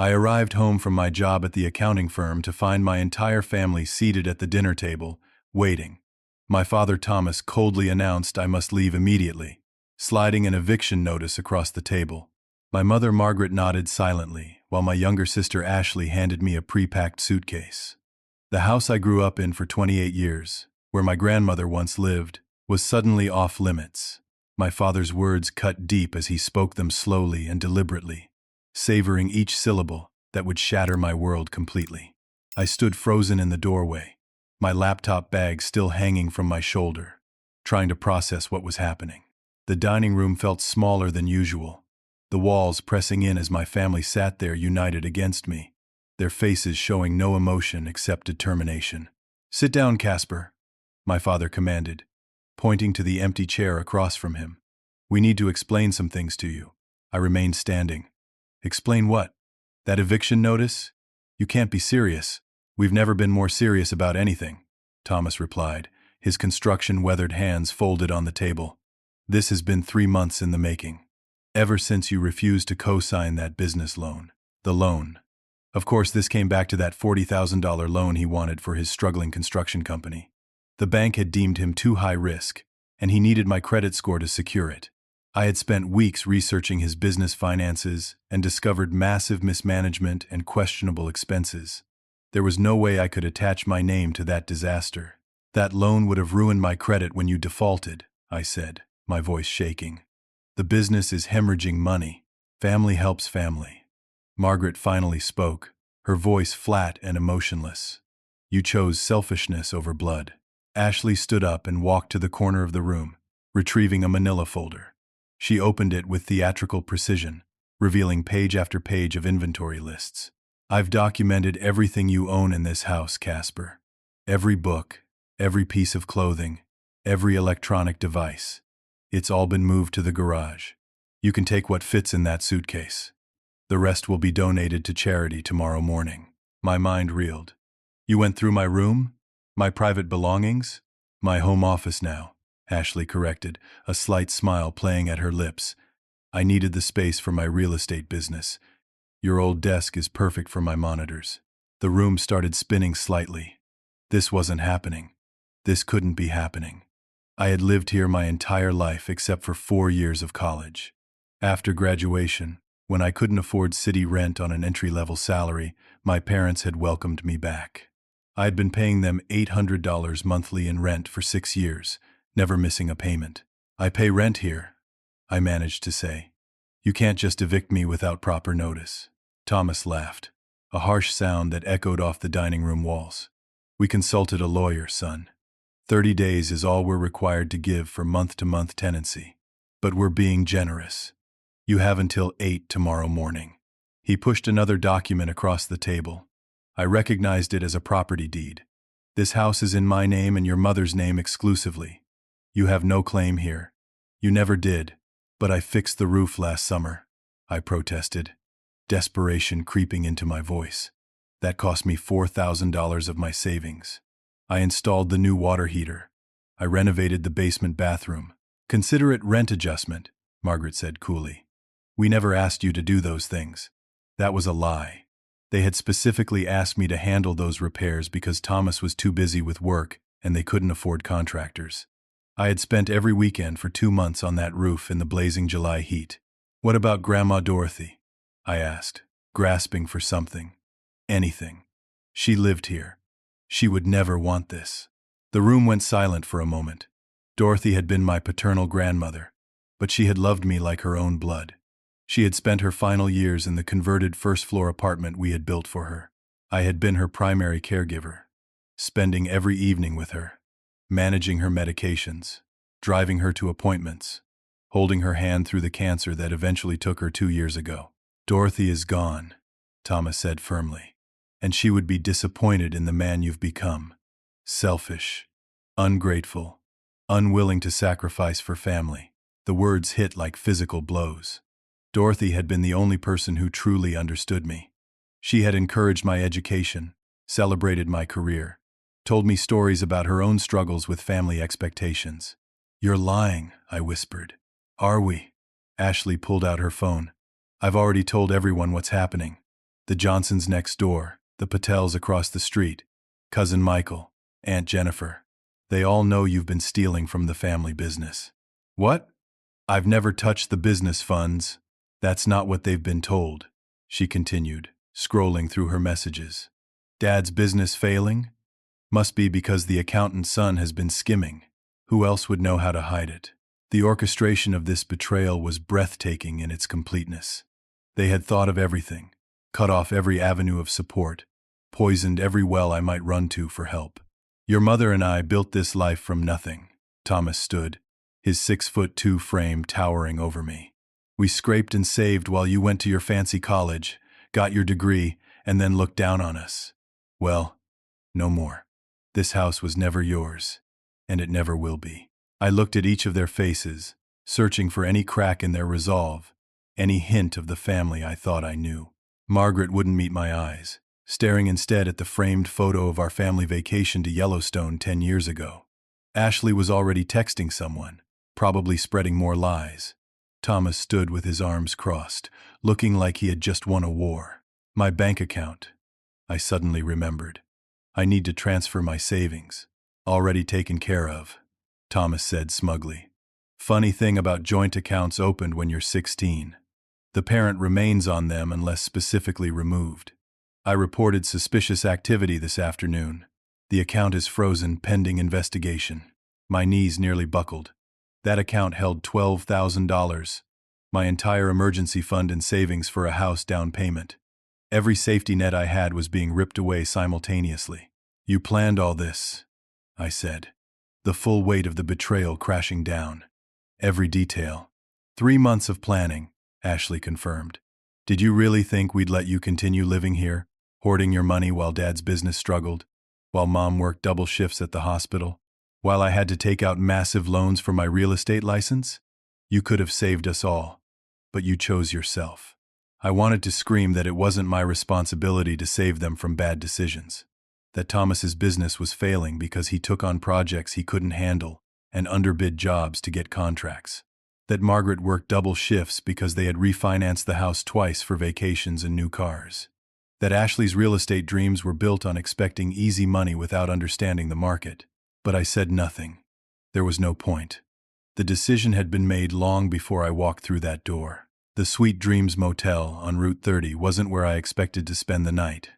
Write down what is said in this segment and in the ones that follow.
I arrived home from my job at the accounting firm to find my entire family seated at the dinner table, waiting. My father Thomas coldly announced I must leave immediately, sliding an eviction notice across the table. My mother Margaret nodded silently, while my younger sister Ashley handed me a pre-packed suitcase. The house I grew up in for 28 years, where my grandmother once lived, was suddenly off limits. My father's words cut deep as he spoke them slowly and deliberately, savoring each syllable that would shatter my world completely. I stood frozen in the doorway, my laptop bag still hanging from my shoulder, trying to process what was happening. The dining room felt smaller than usual, the walls pressing in as my family sat there united against me, their faces showing no emotion except determination. "Sit down, Casper," my father commanded, pointing to the empty chair across from him. "We need to explain some things to you." I remained standing. "Explain what? That eviction notice? You can't be serious." "We've never been more serious about anything," Thomas replied, his construction-weathered hands folded on the table. "This has been 3 months in the making. Ever since you refused to co-sign that business loan." The loan. Of course, this came back to that $40,000 loan he wanted for his struggling construction company. The bank had deemed him too high risk, and he needed my credit score to secure it. I had spent weeks researching his business finances and discovered massive mismanagement and questionable expenses. There was no way I could attach my name to that disaster. "That loan would have ruined my credit when you defaulted," I said, my voice shaking. "The business is hemorrhaging money. Family helps family." Margaret finally spoke, her voice flat and emotionless. "You chose selfishness over blood." Ashley stood up and walked to the corner of the room, retrieving a manila folder. She opened it with theatrical precision, revealing page after page of inventory lists. "I've documented everything you own in this house, Casper. Every book, every piece of clothing, every electronic device. It's all been moved to the garage. You can take what fits in that suitcase. The rest will be donated to charity tomorrow morning." My mind reeled. "You went through my room? My private belongings?" "My home office now," Ashley corrected, a slight smile playing at her lips. "I needed the space for my real estate business. Your old desk is perfect for my monitors." The room started spinning slightly. This wasn't happening. This couldn't be happening. I had lived here my entire life except for 4 years of college. After graduation, when I couldn't afford city rent on an entry-level salary, my parents had welcomed me back. I had been paying them $800 monthly in rent for 6 years, never missing a payment. "I pay rent here," I managed to say. "You can't just evict me without proper notice." Thomas laughed, a harsh sound that echoed off the dining room walls. "We consulted a lawyer, son. 30 days is all we're required to give for month-to-month tenancy. But we're being generous. You have until 8 tomorrow morning." He pushed another document across the table. I recognized it as a property deed. "This house is in my name and your mother's name exclusively. You have no claim here. You never did, but I fixed the roof last summer," I protested, desperation creeping into my voice. "That cost me $4,000 of my savings. I installed the new water heater. I renovated the basement bathroom." "Consider it rent adjustment," Margaret said coolly. "We never asked you to do those things." That was a lie. They had specifically asked me to handle those repairs because Thomas was too busy with work and they couldn't afford contractors. I had spent every weekend for 2 months on that roof in the blazing July heat. "What about Grandma Dorothy?" I asked, grasping for something. Anything. She lived here. She would never want this. The room went silent for a moment. Dorothy had been my paternal grandmother, but she had loved me like her own blood. She had spent her final years in the converted first-floor apartment we had built for her. I had been her primary caregiver, spending every evening with her, managing her medications, driving her to appointments, holding her hand through the cancer that eventually took her 2 years ago. "Dorothy is gone," Thomas said firmly, "and she would be disappointed in the man you've become. Selfish, ungrateful, unwilling to sacrifice for family." The words hit like physical blows. Dorothy had been the only person who truly understood me. She had encouraged my education, celebrated my career, told me stories about her own struggles with family expectations. "You're lying," I whispered. "Are we?" Ashley pulled out her phone. "I've already told everyone what's happening. The Johnsons next door, the Patels across the street, Cousin Michael, Aunt Jennifer. They all know you've been stealing from the family business. What? I've never touched the business funds. That's not what they've been told, she continued, scrolling through her messages. Dad's business failing? Must be because the accountant's son has been skimming. Who else would know how to hide it? The orchestration of this betrayal was breathtaking in its completeness. They had thought of everything, cut off every avenue of support, poisoned every well I might run to for help. Your mother and I built this life from nothing. Thomas stood, his 6'2" frame towering over me. We scraped and saved while you went to your fancy college, got your degree, and then looked down on us. Well, no more. This house was never yours, and it never will be. I looked at each of their faces, searching for any crack in their resolve, any hint of the family I thought I knew. Margaret wouldn't meet my eyes, staring instead at the framed photo of our family vacation to Yellowstone 10 years ago. Ashley was already texting someone, probably spreading more lies. Thomas stood with his arms crossed, looking like he had just won a war. My bank account, I suddenly remembered. I need to transfer my savings. Already taken care of, Thomas said smugly. Funny thing about joint accounts opened when you're 16. The parent remains on them unless specifically removed. I reported suspicious activity this afternoon. The account is frozen pending investigation. My knees nearly buckled. That account held $12,000, my entire emergency fund and savings for a house down payment. Every safety net I had was being ripped away simultaneously. You planned all this, I said, the full weight of the betrayal crashing down. Every detail. 3 months of planning, Ashley confirmed. Did you really think we'd let you continue living here, hoarding your money while Dad's business struggled, while Mom worked double shifts at the hospital, while I had to take out massive loans for my real estate license? You could have saved us all, but you chose yourself. I wanted to scream that it wasn't my responsibility to save them from bad decisions, that Thomas's business was failing because he took on projects he couldn't handle and underbid jobs to get contracts, that Margaret worked double shifts because they had refinanced the house twice for vacations and new cars, that Ashley's real estate dreams were built on expecting easy money without understanding the market. But I said nothing. There was no point. The decision had been made long before I walked through that door. The Sweet Dreams Motel on Route 30 wasn't where I expected to spend the night,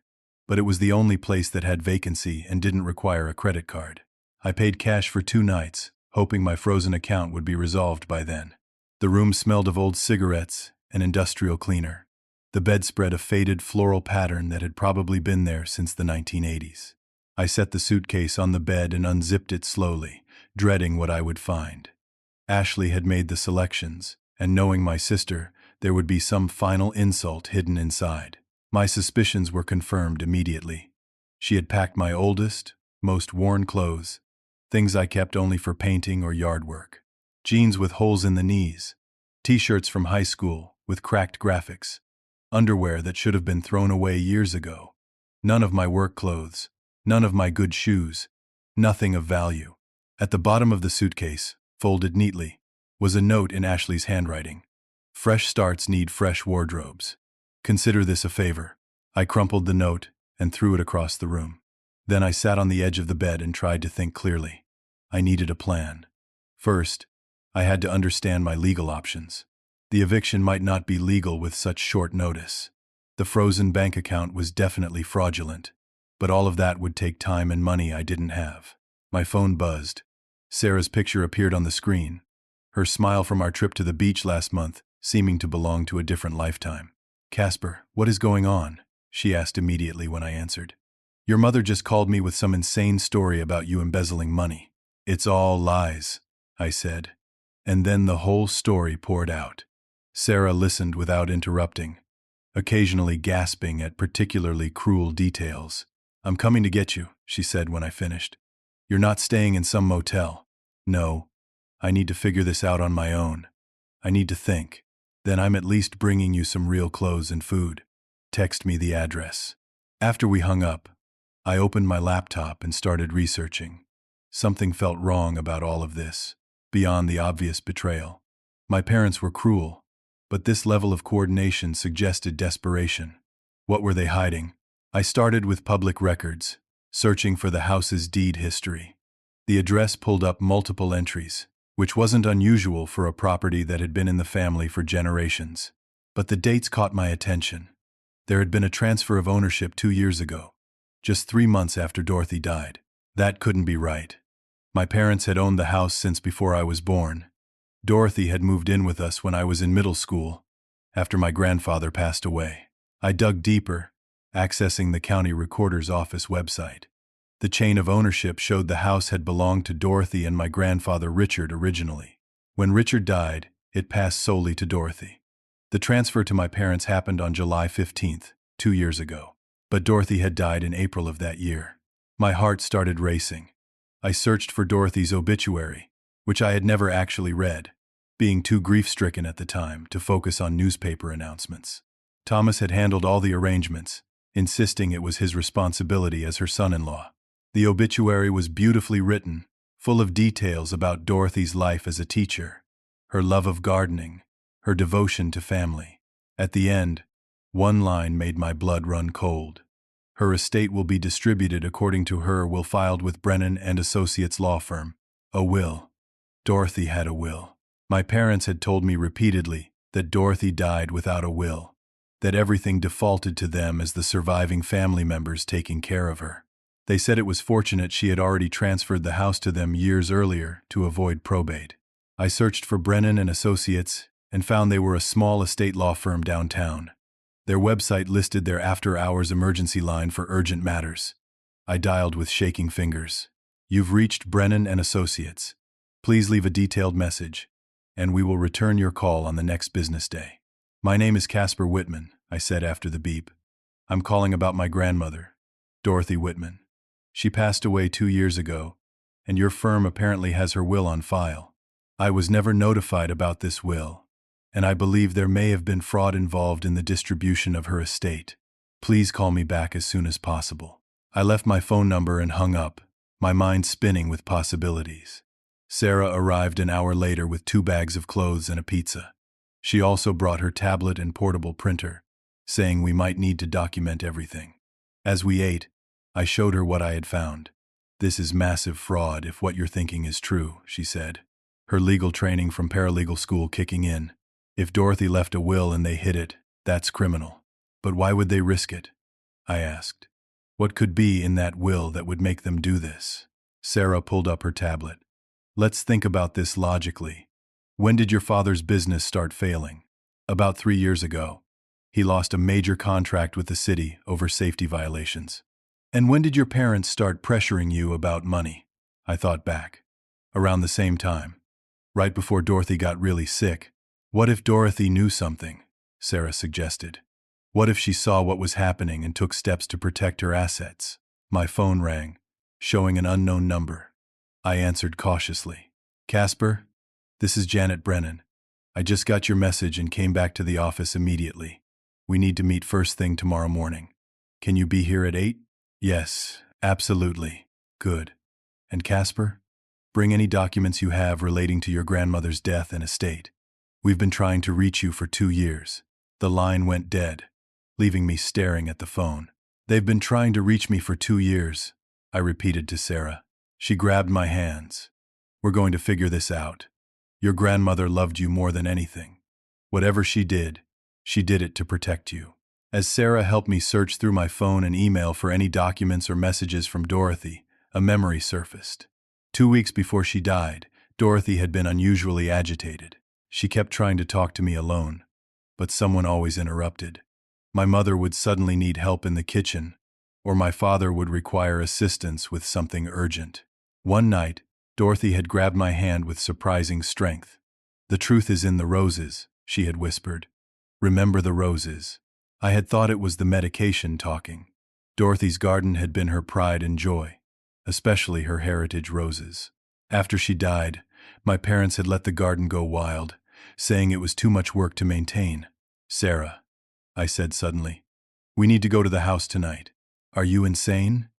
but it was the only place that had vacancy and didn't require a credit card. I paid cash for 2 nights, hoping my frozen account would be resolved by then. The room smelled of old cigarettes and industrial cleaner, the bedspread a faded floral pattern that had probably been there since the 1980s. I set the suitcase on the bed and unzipped it slowly, dreading what I would find. Ashley had made the selections, and knowing my sister, there would be some final insult hidden inside. My suspicions were confirmed immediately. She had packed my oldest, most worn clothes, things I kept only for painting or yard work. Jeans with holes in the knees, t-shirts from high school with cracked graphics, underwear that should have been thrown away years ago. None of my work clothes, none of my good shoes, nothing of value. At the bottom of the suitcase, folded neatly, was a note in Ashley's handwriting. Fresh starts need fresh wardrobes. Consider this a favor. I crumpled the note and threw it across the room. Then I sat on the edge of the bed and tried to think clearly. I needed a plan. First, I had to understand my legal options. The eviction might not be legal with such short notice. The frozen bank account was definitely fraudulent, but all of that would take time and money I didn't have. My phone buzzed. Sarah's picture appeared on the screen, her smile from our trip to the beach last month seeming to belong to a different lifetime. "Casper, what is going on?" she asked immediately when I answered. "Your mother just called me with some insane story about you embezzling money." "It's all lies," I said. And then the whole story poured out. Sarah listened without interrupting, occasionally gasping at particularly cruel details. "I'm coming to get you," she said when I finished. "You're not staying in some motel. No, I need to figure this out on my own. I need to think. Then I'm at least bringing you some real clothes and food. Text me the address." After we hung up, I opened my laptop and started researching. Something felt wrong about all of this, beyond the obvious betrayal. My parents were cruel, but this level of coordination suggested desperation. What were they hiding? I started with public records, searching for the house's deed history. The address pulled up multiple entries, which wasn't unusual for a property that had been in the family for generations. But the dates caught my attention. There had been a transfer of ownership 2 years ago, just 3 months after Dorothy died. That couldn't be right. My parents had owned the house since before I was born. Dorothy had moved in with us when I was in middle school, after my grandfather passed away. I dug deeper, accessing the county recorder's office website. The chain of ownership showed the house had belonged to Dorothy and my grandfather Richard originally. When Richard died, it passed solely to Dorothy. The transfer to my parents happened on July 15th, 2 years ago. But Dorothy had died in April of that year. My heart started racing. I searched for Dorothy's obituary, which I had never actually read, being too grief-stricken at the time to focus on newspaper announcements. Thomas had handled all the arrangements, insisting it was his responsibility as her son-in-law. The obituary was beautifully written, full of details about Dorothy's life as a teacher, her love of gardening, her devotion to family. At the end, one line made my blood run cold. Her estate will be distributed according to her will filed with Brennan and Associates law firm. A will. Dorothy had a will. My parents had told me repeatedly that Dorothy died without a will, that everything defaulted to them as the surviving family members taking care of her. They said it was fortunate she had already transferred the house to them years earlier to avoid probate. I searched for Brennan and Associates and found they were a small estate law firm downtown. Their website listed their after-hours emergency line for urgent matters. I dialed with shaking fingers. "You've reached Brennan and Associates. Please leave a detailed message, and we will return your call on the next business day." "My name is Casper Whitman," I said after the beep. "I'm calling about my grandmother, Dorothy Whitman. She passed away 2 years ago, and your firm apparently has her will on file. I was never notified about this will, and I believe there may have been fraud involved in the distribution of her estate. Please call me back as soon as possible." I left my phone number and hung up, my mind spinning with possibilities. Sarah arrived an hour later with 2 bags of clothes and a pizza. She also brought her tablet and portable printer, saying we might need to document everything. As we ate, I showed her what I had found. "This is massive fraud if what you're thinking is true," she said, her legal training from paralegal school kicking in. "If Dorothy left a will and they hid it, that's criminal. But why would they risk it?" I asked. "What could be in that will that would make them do this?" Sarah pulled up her tablet. "Let's think about this logically. When did your father's business start failing?" "About 3 years ago. He lost a major contract with the city over safety violations." "And when did your parents start pressuring you about money?" I thought back. "Around the same time. Right before Dorothy got really sick." "What if Dorothy knew something?" Sarah suggested. "What if she saw what was happening and took steps to protect her assets?" My phone rang, showing an unknown number. I answered cautiously. "Casper, this is Janet Brennan. I just got your message and came back to the office immediately. We need to meet first thing tomorrow morning. Can you be here at 8? "Yes, absolutely." "Good. And Casper, bring any documents you have relating to your grandmother's death and estate. We've been trying to reach you for 2 years." The line went dead, leaving me staring at the phone. "They've been trying to reach me for 2 years," I repeated to Sarah. She grabbed my hands. "We're going to figure this out. Your grandmother loved you more than anything. Whatever she did it to protect you." As Sarah helped me search through my phone and email for any documents or messages from Dorothy, a memory surfaced. 2 weeks before she died, Dorothy had been unusually agitated. She kept trying to talk to me alone, but someone always interrupted. My mother would suddenly need help in the kitchen, or my father would require assistance with something urgent. One night, Dorothy had grabbed my hand with surprising strength. "The truth is in the roses," she had whispered. "Remember the roses." I had thought it was the medication talking. Dorothy's garden had been her pride and joy, especially her heritage roses. After she died, my parents had let the garden go wild, saying it was too much work to maintain. "Sarah," I said suddenly, "we need to go to the house tonight." "Are you insane?"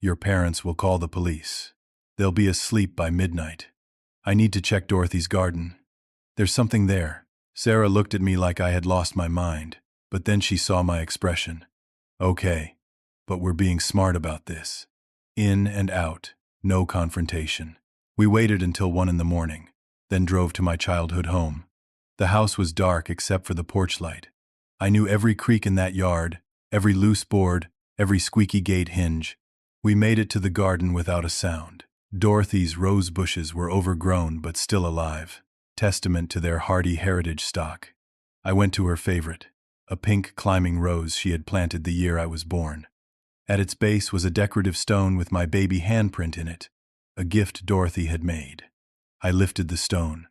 "Your parents will call the police. They'll be asleep by midnight. I need to check Dorothy's garden. There's something there." Sarah looked at me like I had lost my mind, but then she saw my expression. Okay, but we're being smart about this. In and out, no confrontation. We waited until 1 in the morning, then drove to my childhood home. The house was dark except for the porch light. I knew every creak in that yard, every loose board, every squeaky gate hinge. We made it to the garden without a sound. Dorothy's rose bushes were overgrown but still alive, testament to their hardy heritage stock. I went to her favorite, a pink climbing rose she had planted the year I was born. At its base was a decorative stone with my baby handprint in it, a gift Dorothy had made. I lifted the stone.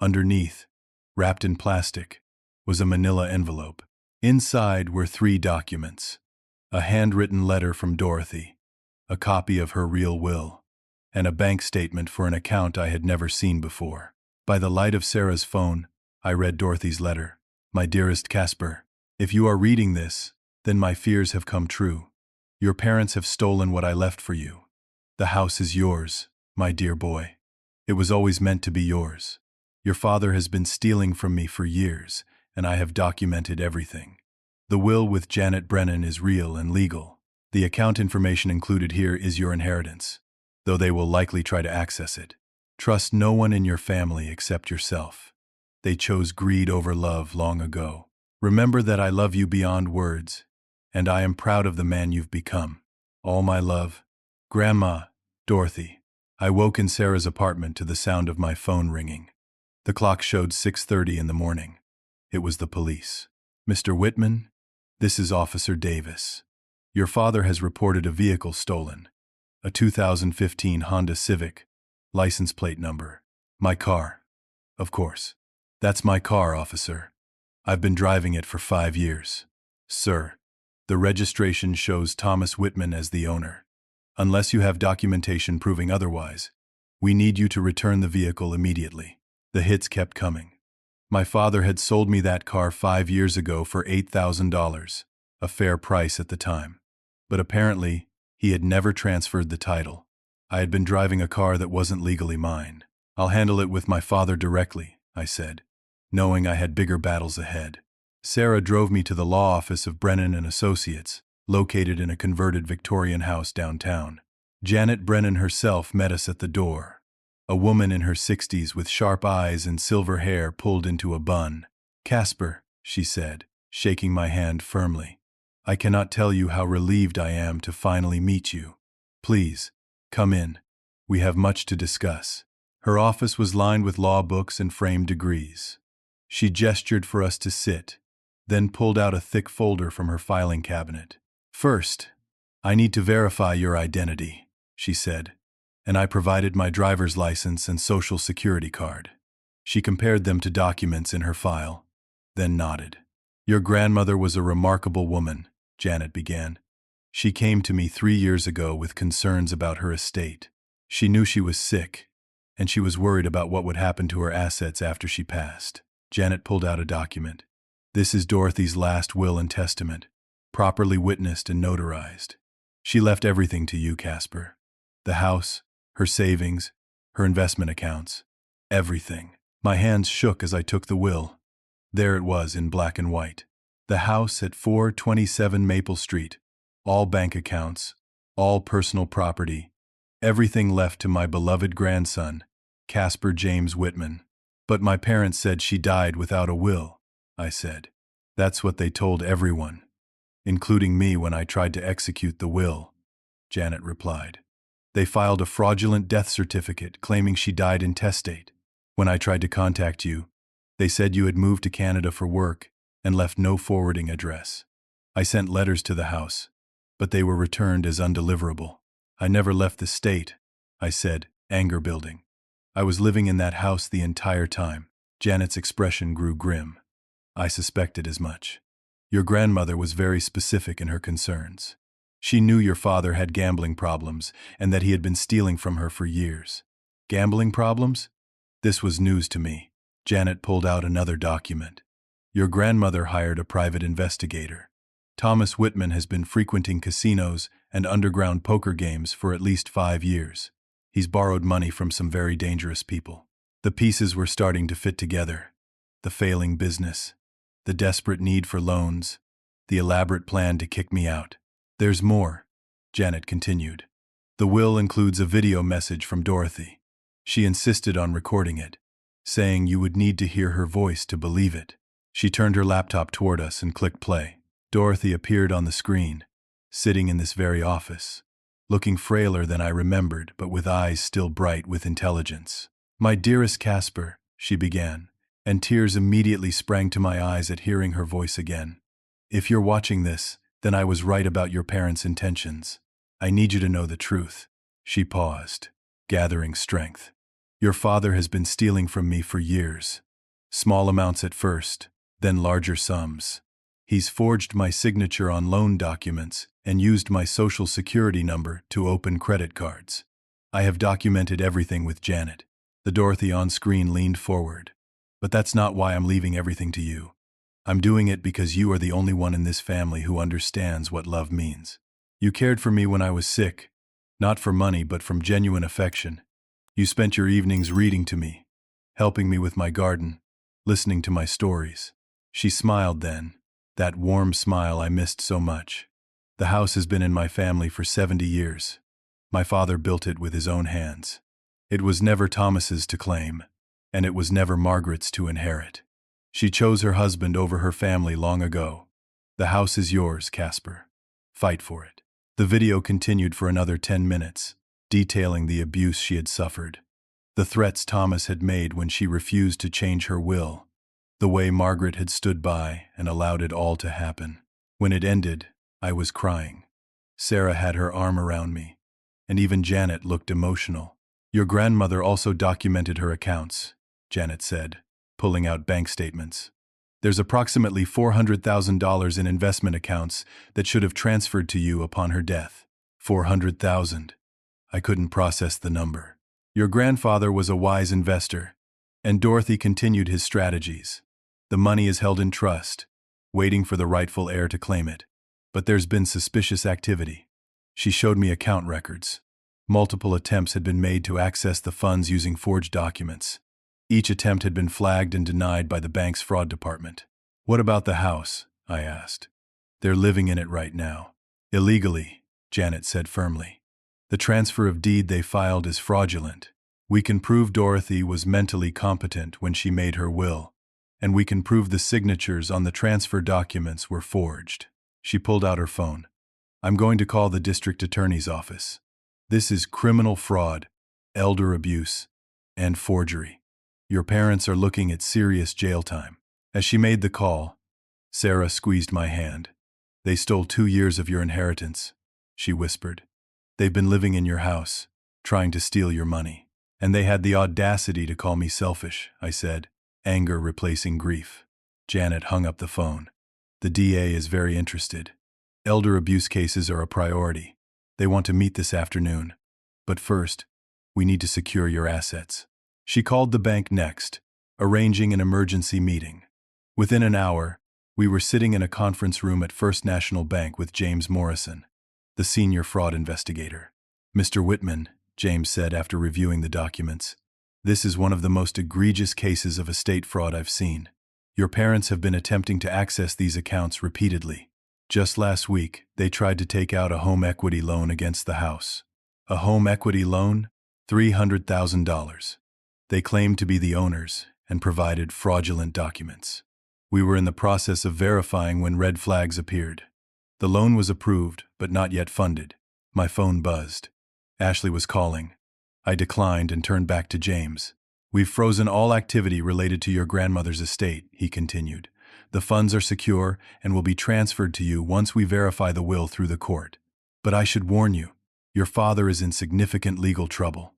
Underneath, wrapped in plastic, was a manila envelope. Inside were 3 documents: a handwritten letter from Dorothy, a copy of her real will, and a bank statement for an account I had never seen before. By the light of Sarah's phone, I read Dorothy's letter. My dearest Casper, if you are reading this, then my fears have come true. Your parents have stolen what I left for you. The house is yours, my dear boy. It was always meant to be yours. Your father has been stealing from me for years, and I have documented everything. The will with Janet Brennan is real and legal. The account information included here is your inheritance, though they will likely try to access it. Trust no one in your family except yourself. They chose greed over love long ago. Remember that I love you beyond words, and I am proud of the man you've become. All my love, Grandma, Dorothy. I woke in Sarah's apartment to the sound of my phone ringing. The clock showed 6:30 in the morning. It was the police. Mr. Whitman, this is Officer Davis. Your father has reported a vehicle stolen, a 2015 Honda Civic, license plate number. My car. Of course. That's my car, officer. I've been driving it for 5 years. Sir, the registration shows Thomas Whitman as the owner. Unless you have documentation proving otherwise, we need you to return the vehicle immediately. The hits kept coming. My father had sold me that car 5 years ago for $8,000, a fair price at the time. But apparently, he had never transferred the title. I had been driving a car that wasn't legally mine. I'll handle it with my father directly, I said, knowing I had bigger battles ahead. Sarah drove me to the law office of Brennan and Associates, located in a converted Victorian house downtown. Janet Brennan herself met us at the door. A woman in her 60s with sharp eyes and silver hair pulled into a bun. Casper, she said, shaking my hand firmly. I cannot tell you how relieved I am to finally meet you. Please, come in. We have much to discuss. Her office was lined with law books and framed degrees. She gestured for us to sit, then pulled out a thick folder from her filing cabinet. First, I need to verify your identity, she said, and I provided my driver's license and social security card. She compared them to documents in her file, then nodded. Your grandmother was a remarkable woman, Janet began. She came to me 3 years ago with concerns about her estate. She knew she was sick, and she was worried about what would happen to her assets after she passed. Janet pulled out a document. This is Dorothy's last will and testament, properly witnessed and notarized. She left everything to you, Casper. The house, her savings, her investment accounts, everything. My hands shook as I took the will. There it was in black and white. The house at 427 Maple Street, all bank accounts, all personal property, everything left to my beloved grandson, Casper James Whitman. But my parents said she died without a will, I said. That's what they told everyone, including me when I tried to execute the will, Janet replied. They filed a fraudulent death certificate claiming she died intestate. When I tried to contact you, they said you had moved to Canada for work and left no forwarding address. I sent letters to the house, but they were returned as undeliverable. I never left the state, I said, anger building. I was living in that house the entire time. Janet's expression grew grim. I suspected as much. Your grandmother was very specific in her concerns. She knew your father had gambling problems and that he had been stealing from her for years. Gambling problems? This was news to me. Janet pulled out another document. Your grandmother hired a private investigator. Thomas Whitman has been frequenting casinos and underground poker games for at least 5 years. He's borrowed money from some very dangerous people. The pieces were starting to fit together. The failing business, the desperate need for loans, the elaborate plan to kick me out. There's more, Janet continued. The will includes a video message from Dorothy. She insisted on recording it, saying you would need to hear her voice to believe it. She turned her laptop toward us and clicked play. Dorothy appeared on the screen, sitting in this very office, looking frailer than I remembered, but with eyes still bright with intelligence. "My dearest Casper," she began, and tears immediately sprang to my eyes at hearing her voice again. "If you're watching this, then I was right about your parents' intentions. I need you to know the truth." She paused, gathering strength. "Your father has been stealing from me for years. Small amounts at first, then larger sums. He's forged my signature on loan documents and used my social security number to open credit cards. I have documented everything with Janet." The Dorothy on screen leaned forward. "But that's not why I'm leaving everything to you. I'm doing it because you are the only one in this family who understands what love means. You cared for me when I was sick, not for money but from genuine affection. You spent your evenings reading to me, helping me with my garden, listening to my stories." She smiled then, that warm smile I missed so much. "The house has been in my family for 70 years. My father built it with his own hands. It was never Thomas's to claim, and it was never Margaret's to inherit. She chose her husband over her family long ago. The house is yours, Casper. Fight for it." The video continued for another 10 minutes, detailing the abuse she had suffered, the threats Thomas had made when she refused to change her will, the way Margaret had stood by and allowed it all to happen. When it ended, I was crying. Sarah had her arm around me, and even Janet looked emotional. "Your grandmother also documented her accounts," Janet said, pulling out bank statements. "There's approximately $400,000 in investment accounts that should have transferred to you upon her death." 400,000. I couldn't process the number. "Your grandfather was a wise investor, and Dorothy continued his strategies. The money is held in trust, waiting for the rightful heir to claim it. But there's been suspicious activity." She showed me account records. Multiple attempts had been made to access the funds using forged documents. Each attempt had been flagged and denied by the bank's fraud department. "What about the house?" I asked. "They're living in it right now." "Illegally," Janet said firmly. "The transfer of deed they filed is fraudulent. We can prove Dorothy was mentally competent when she made her will, and we can prove the signatures on the transfer documents were forged." She pulled out her phone. "I'm going to call the district attorney's office. This is criminal fraud, elder abuse, and forgery. Your parents are looking at serious jail time." As she made the call, Sarah squeezed my hand. "They stole 2 years of your inheritance," she whispered. "They've been living in your house, trying to steal your money. And they had the audacity to call me selfish," I said, anger replacing grief. Janet hung up the phone. "The DA is very interested. Elder abuse cases are a priority. They want to meet this afternoon. But first, we need to secure your assets." She called the bank next, arranging an emergency meeting. Within an hour, we were sitting in a conference room at First National Bank with James Morrison, the senior fraud investigator. "Mr. Whitman," James said after reviewing the documents, "this is one of the most egregious cases of estate fraud I've seen. Your parents have been attempting to access these accounts repeatedly. Just last week, they tried to take out a home equity loan against the house. A home equity loan? $300,000. They claimed to be the owners and provided fraudulent documents. We were in the process of verifying when red flags appeared. The loan was approved, but not yet funded." My phone buzzed. Ashley was calling. I declined and turned back to James. "We've frozen all activity related to your grandmother's estate," he continued. "The funds are secure and will be transferred to you once we verify the will through the court. But I should warn you, your father is in significant legal trouble.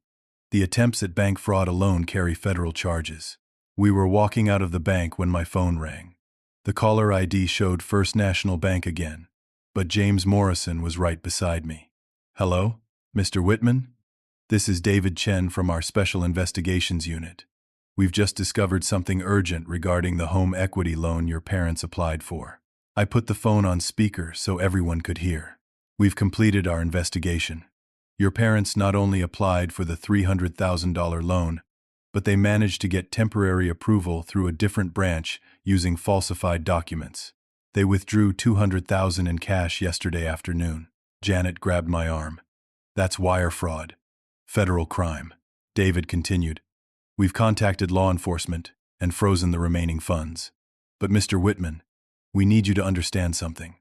The attempts at bank fraud alone carry federal charges." We were walking out of the bank when my phone rang. The caller ID showed First National Bank again, but James Morrison was right beside me. "Hello, Mr. Whitman? This is David Chen from our Special Investigations Unit. We've just discovered something urgent regarding the home equity loan your parents applied for." I put the phone on speaker so everyone could hear. "We've completed our investigation. Your parents not only applied for the $300,000 loan, but they managed to get temporary approval through a different branch using falsified documents. They withdrew $200,000 in cash yesterday afternoon. Janet grabbed my arm. That's wire fraud. Federal crime. David continued. We've contacted law enforcement and frozen the remaining funds. But Mr. Whitman, we need you to understand something.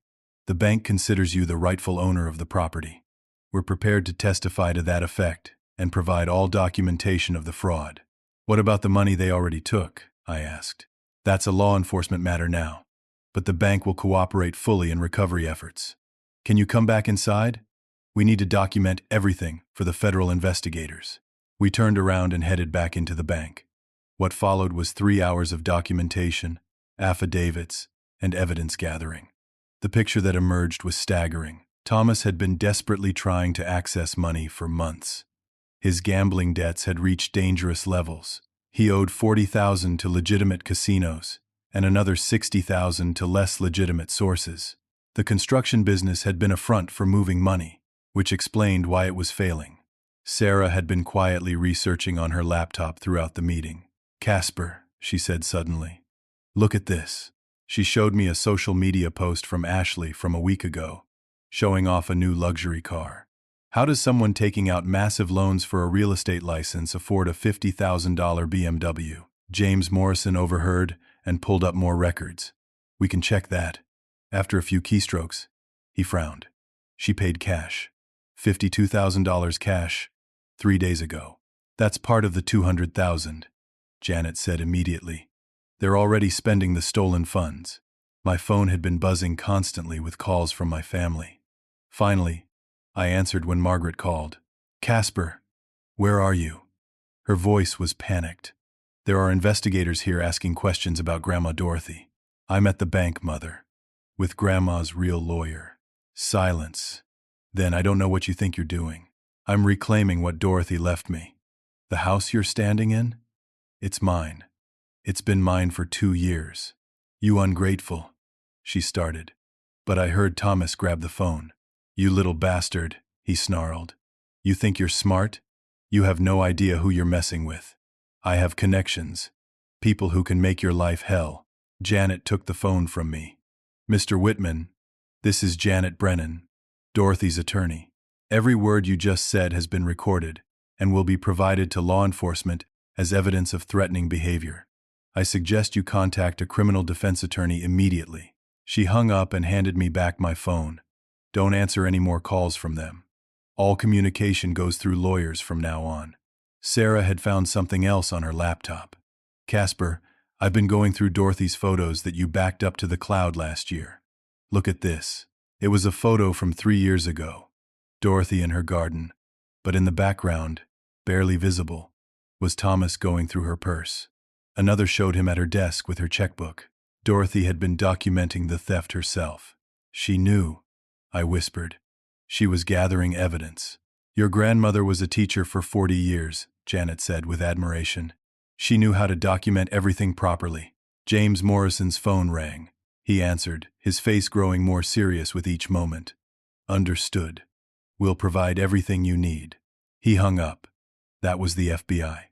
The bank considers you the rightful owner of the property. We're prepared to testify to that effect and provide all documentation of the fraud. What about the money they already took? I asked. That's a law enforcement matter now, but the bank will cooperate fully in recovery efforts. Can you come back inside? We need to document everything for the federal investigators. We turned around and headed back into the bank. What followed was 3 hours of documentation, affidavits, and evidence gathering. The picture that emerged was staggering. Thomas had been desperately trying to access money for months. His gambling debts had reached dangerous levels. He owed $40,000 to legitimate casinos and another $60,000 to less legitimate sources. The construction business had been a front for moving money, which explained why it was failing. Sarah had been quietly researching on her laptop throughout the meeting. Casper, she said suddenly. Look at this. She showed me a social media post from Ashley from a week ago, showing off a new luxury car. How does someone taking out massive loans for a real estate license afford a $50,000 BMW? James Morrison overheard and pulled up more records. We can check that. After a few keystrokes, he frowned. She paid cash. $52,000 cash, 3 days ago. That's part of the $200,000, Janet said immediately. They're already spending the stolen funds. My phone had been buzzing constantly with calls from my family. Finally, I answered when Margaret called. Casper, where are you? Her voice was panicked. There are investigators here asking questions about Grandma Dorothy. I'm at the bank, Mother, with Grandma's real lawyer. Silence. Then I don't know what you think you're doing. I'm reclaiming what Dorothy left me. The house you're standing in? It's mine. It's been mine for 2 years. You ungrateful, she started. But I heard Thomas grab the phone. You little bastard, he snarled. You think you're smart? You have no idea who you're messing with. I have connections. People who can make your life hell. Janet took the phone from me. Mr. Whitman, this is Janet Brennan, Dorothy's attorney. Every word you just said has been recorded and will be provided to law enforcement as evidence of threatening behavior. I suggest you contact a criminal defense attorney immediately. She hung up and handed me back my phone. Don't answer any more calls from them. All communication goes through lawyers from now on. Sarah had found something else on her laptop. Casper, I've been going through Dorothy's photos that you backed up to the cloud last year. Look at this. It was a photo from 3 years ago. Dorothy in her garden. But in the background, barely visible, was Thomas going through her purse. Another showed him at her desk with her checkbook. Dorothy had been documenting the theft herself. She knew, I whispered. She was gathering evidence. Your grandmother was a teacher for 40 years, Janet said with admiration. She knew how to document everything properly. James Morrison's phone rang. He answered, his face growing more serious with each moment. Understood. We'll provide everything you need. He hung up. That was the FBI.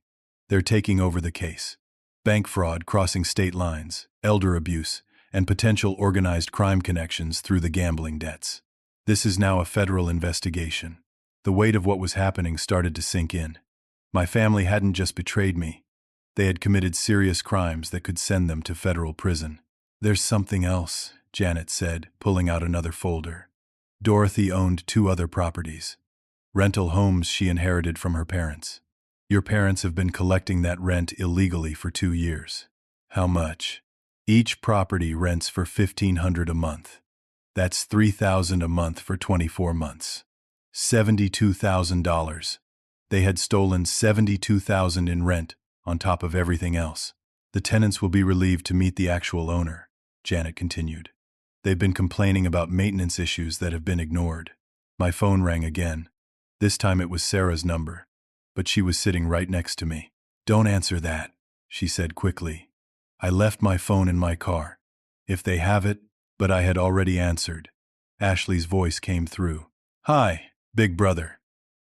They're taking over the case. Bank fraud crossing state lines, elder abuse, and potential organized crime connections through the gambling debts. This is now a federal investigation. The weight of what was happening started to sink in. My family hadn't just betrayed me. They had committed serious crimes that could send them to federal prison. There's something else, Janet said, pulling out another folder. Dorothy owned 2 other properties. Rental homes she inherited from her parents. Your parents have been collecting that rent illegally for 2 years. How much? Each property rents for $1,500 a month. That's $3,000 a month for 24 months. $72,000. They had stolen $72,000 in rent on top of everything else. The tenants will be relieved to meet the actual owner, Janet continued. They've been complaining about maintenance issues that have been ignored. My phone rang again. This time it was Sarah's number, but she was sitting right next to me. Don't answer that, she said quickly. I left my phone in my car. If they have it, but I had already answered. Ashley's voice came through. Hi, big brother.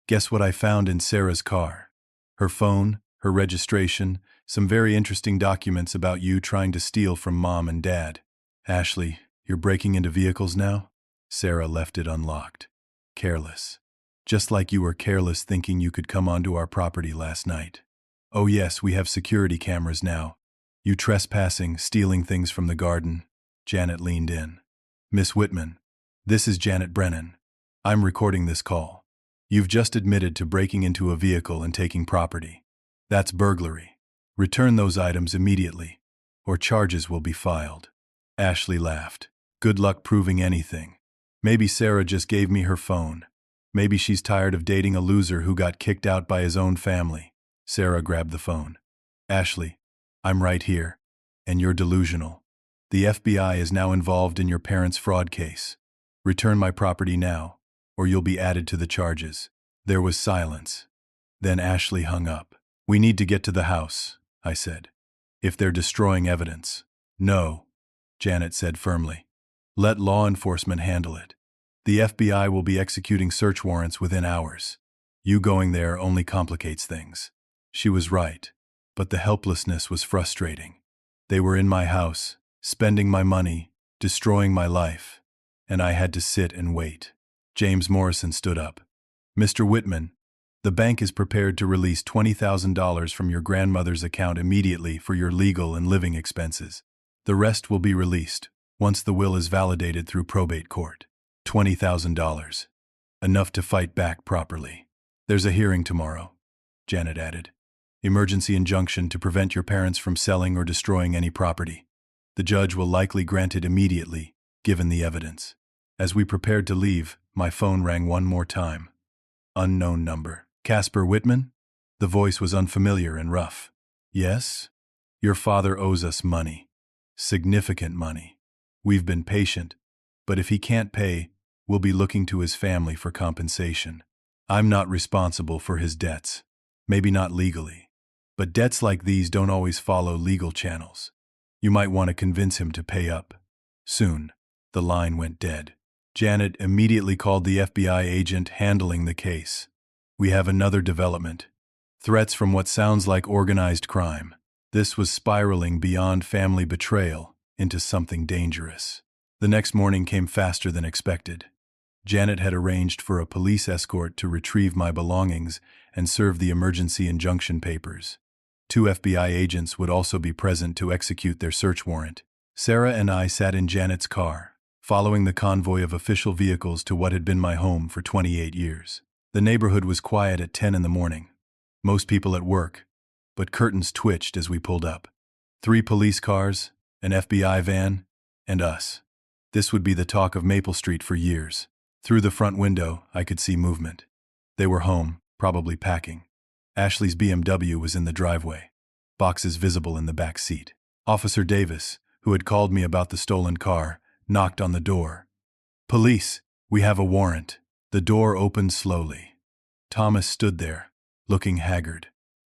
Guess what I found in Sarah's car? Her phone, her registration, some very interesting documents about you trying to steal from Mom and Dad. Ashley, You're breaking into vehicles now? Sarah left it unlocked. Careless. Just like you were careless thinking you could come onto our property last night. Oh yes, we have security cameras now. You trespassing, stealing things from the garden. Janet leaned in. Miss Whitman, this is Janet Brennan. I'm recording this call. You've just admitted to breaking into a vehicle and taking property. That's burglary. Return those items immediately, or charges will be filed. Ashley laughed. Good luck proving anything. Maybe Sarah just gave me her phone. Maybe she's tired of dating a loser who got kicked out by his own family. Sarah grabbed the phone. Ashley, I'm right here. And you're delusional. The FBI is now involved in your parents' fraud case. Return my property now, or you'll be added to the charges. There was silence. Then Ashley hung up. We need to get to the house, I said. If they're destroying evidence. No, Janet said firmly. Let law enforcement handle it. The FBI will be executing search warrants within hours. You going there only complicates things. She was right, but the helplessness was frustrating. They were in my house, spending my money, destroying my life, and I had to sit and wait. James Morrison stood up. Mr. Whitman, the bank is prepared to release $20,000 from your grandmother's account immediately for your legal and living expenses. The rest will be released once the will is validated through probate court. $20,000. Enough to fight back properly. There's a hearing tomorrow, Janet added. Emergency injunction to prevent your parents from selling or destroying any property. The judge will likely grant it immediately, given the evidence. As we prepared to leave, my phone rang one more time. Unknown number. Casper Whitman? The voice was unfamiliar and rough. Yes? Your father owes us money. Significant money. We've been patient, but if he can't pay, we'll be looking to his family for compensation. I'm not responsible for his debts. Maybe not legally. But debts like these don't always follow legal channels. You might want to convince him to pay up. Soon, the line went dead. Janet immediately called the FBI agent handling the case. We have another development. Threats from what sounds like organized crime. This was spiraling beyond family betrayal into something dangerous. The next morning came faster than expected. Janet had arranged for a police escort to retrieve my belongings and serve the emergency injunction papers. 2 FBI agents would also be present to execute their search warrant. Sarah and I sat in Janet's car, following the convoy of official vehicles to what had been my home for 28 years. The neighborhood was quiet at 10 in the morning. Most people at work, but curtains twitched as we pulled up. 3 police cars, an FBI van, and us. This would be the talk of Maple Street for years. Through the front window, I could see movement. They were home, probably packing. Ashley's BMW was in the driveway, boxes visible in the back seat. Officer Davis, who had called me about the stolen car, knocked on the door. Police, we have a warrant. The door opened slowly. Thomas stood there, looking haggard.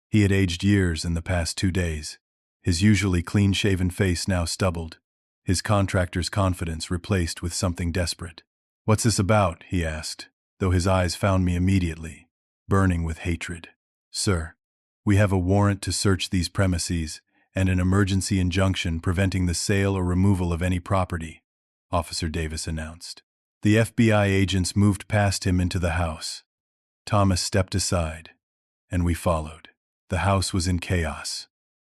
He had aged years in the past 2 days, his usually clean-shaven face now stubbled, his contractor's confidence replaced with something desperate. What's this about? He asked, though his eyes found me immediately, burning with hatred. Sir, we have a warrant to search these premises and an emergency injunction preventing the sale or removal of any property, Officer Davis announced. The FBI agents moved past him into the house. Thomas stepped aside, and we followed. The house was in chaos.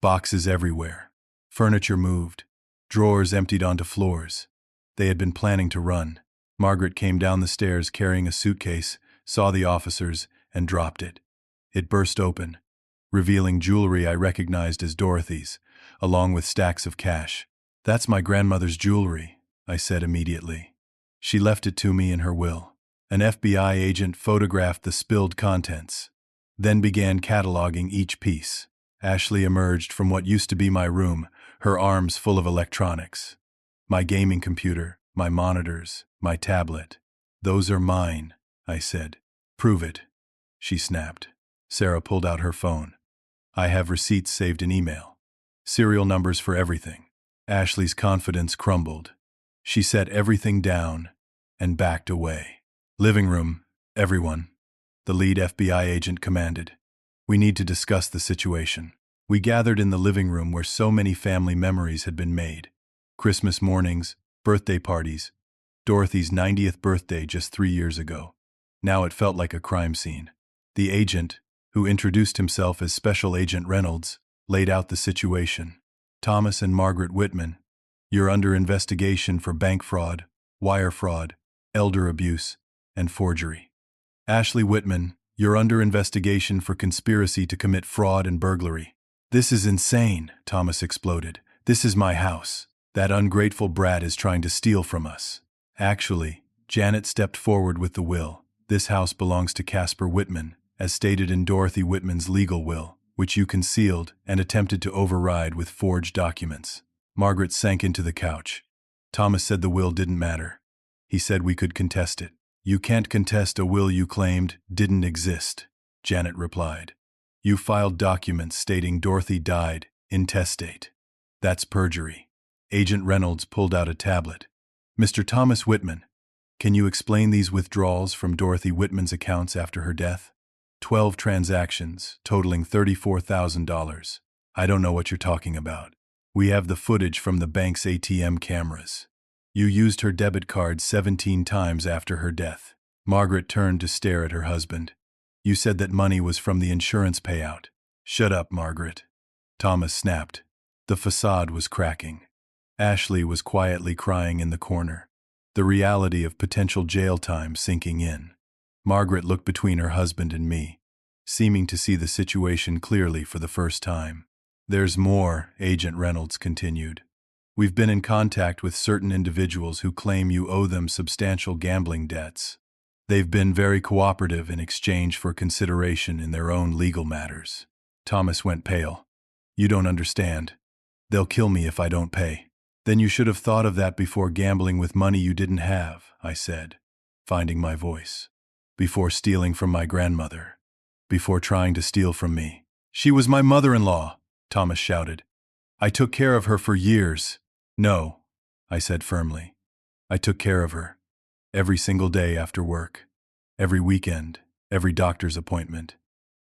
Boxes everywhere. Furniture moved. Drawers emptied onto floors. They had been planning to run. Margaret came down the stairs carrying a suitcase, saw the officers, and dropped it. It burst open, revealing jewelry I recognized as Dorothy's, along with stacks of cash. That's my grandmother's jewelry, I said immediately. She left it to me in her will. An FBI agent photographed the spilled contents, then began cataloging each piece. Ashley emerged from what used to be my room, her arms full of electronics. My gaming computer, my monitors, my tablet. Those are mine, I said. Prove it, she snapped. Sarah pulled out her phone. I have receipts saved in email. Serial numbers for everything. Ashley's confidence crumbled. She set everything down and backed away. Living room, everyone, the lead FBI agent commanded. We need to discuss the situation. We gathered in the living room where so many family memories had been made. Christmas mornings, Birthday parties. Dorothy's 90th birthday just 3 years ago. Now it felt like a crime scene. The agent, who introduced himself as Special Agent Reynolds, laid out the situation. Thomas and Margaret Whitman, you're under investigation for bank fraud, wire fraud, elder abuse, and forgery. Ashley Whitman, you're under investigation for conspiracy to commit fraud and burglary. This is insane, Thomas exploded. This is my house. That ungrateful brat is trying to steal from us. Actually, Janet stepped forward with the will. This house belongs to Casper Whitman, as stated in Dorothy Whitman's legal will, which you concealed and attempted to override with forged documents. Margaret sank into the couch. Thomas said the will didn't matter. He said we could contest it. You can't contest a will you claimed didn't exist, Janet replied. You filed documents stating Dorothy died intestate. That's perjury. Agent Reynolds pulled out a tablet. Mr. Thomas Whitman, can you explain these withdrawals from Dorothy Whitman's accounts after her death? 12 transactions, totaling $34,000. I don't know what you're talking about. We have the footage from the bank's ATM cameras. You used her debit card 17 times after her death. Margaret turned to stare at her husband. You said that money was from the insurance payout. Shut up, Margaret. Thomas snapped. The facade was cracking. Ashley was quietly crying in the corner, the reality of potential jail time sinking in. Margaret looked between her husband and me, seeming to see the situation clearly for the first time. There's more, Agent Reynolds continued. We've been in contact with certain individuals who claim you owe them substantial gambling debts. They've been very cooperative in exchange for consideration in their own legal matters. Thomas went pale. You don't understand. They'll kill me if I don't pay. Then you should have thought of that before gambling with money you didn't have, I said, finding my voice. Before stealing from my grandmother. Before trying to steal from me. She was my mother-in-law, Thomas shouted. I took care of her for years. No, I said firmly. I took care of her. Every single day after work. Every weekend. Every doctor's appointment.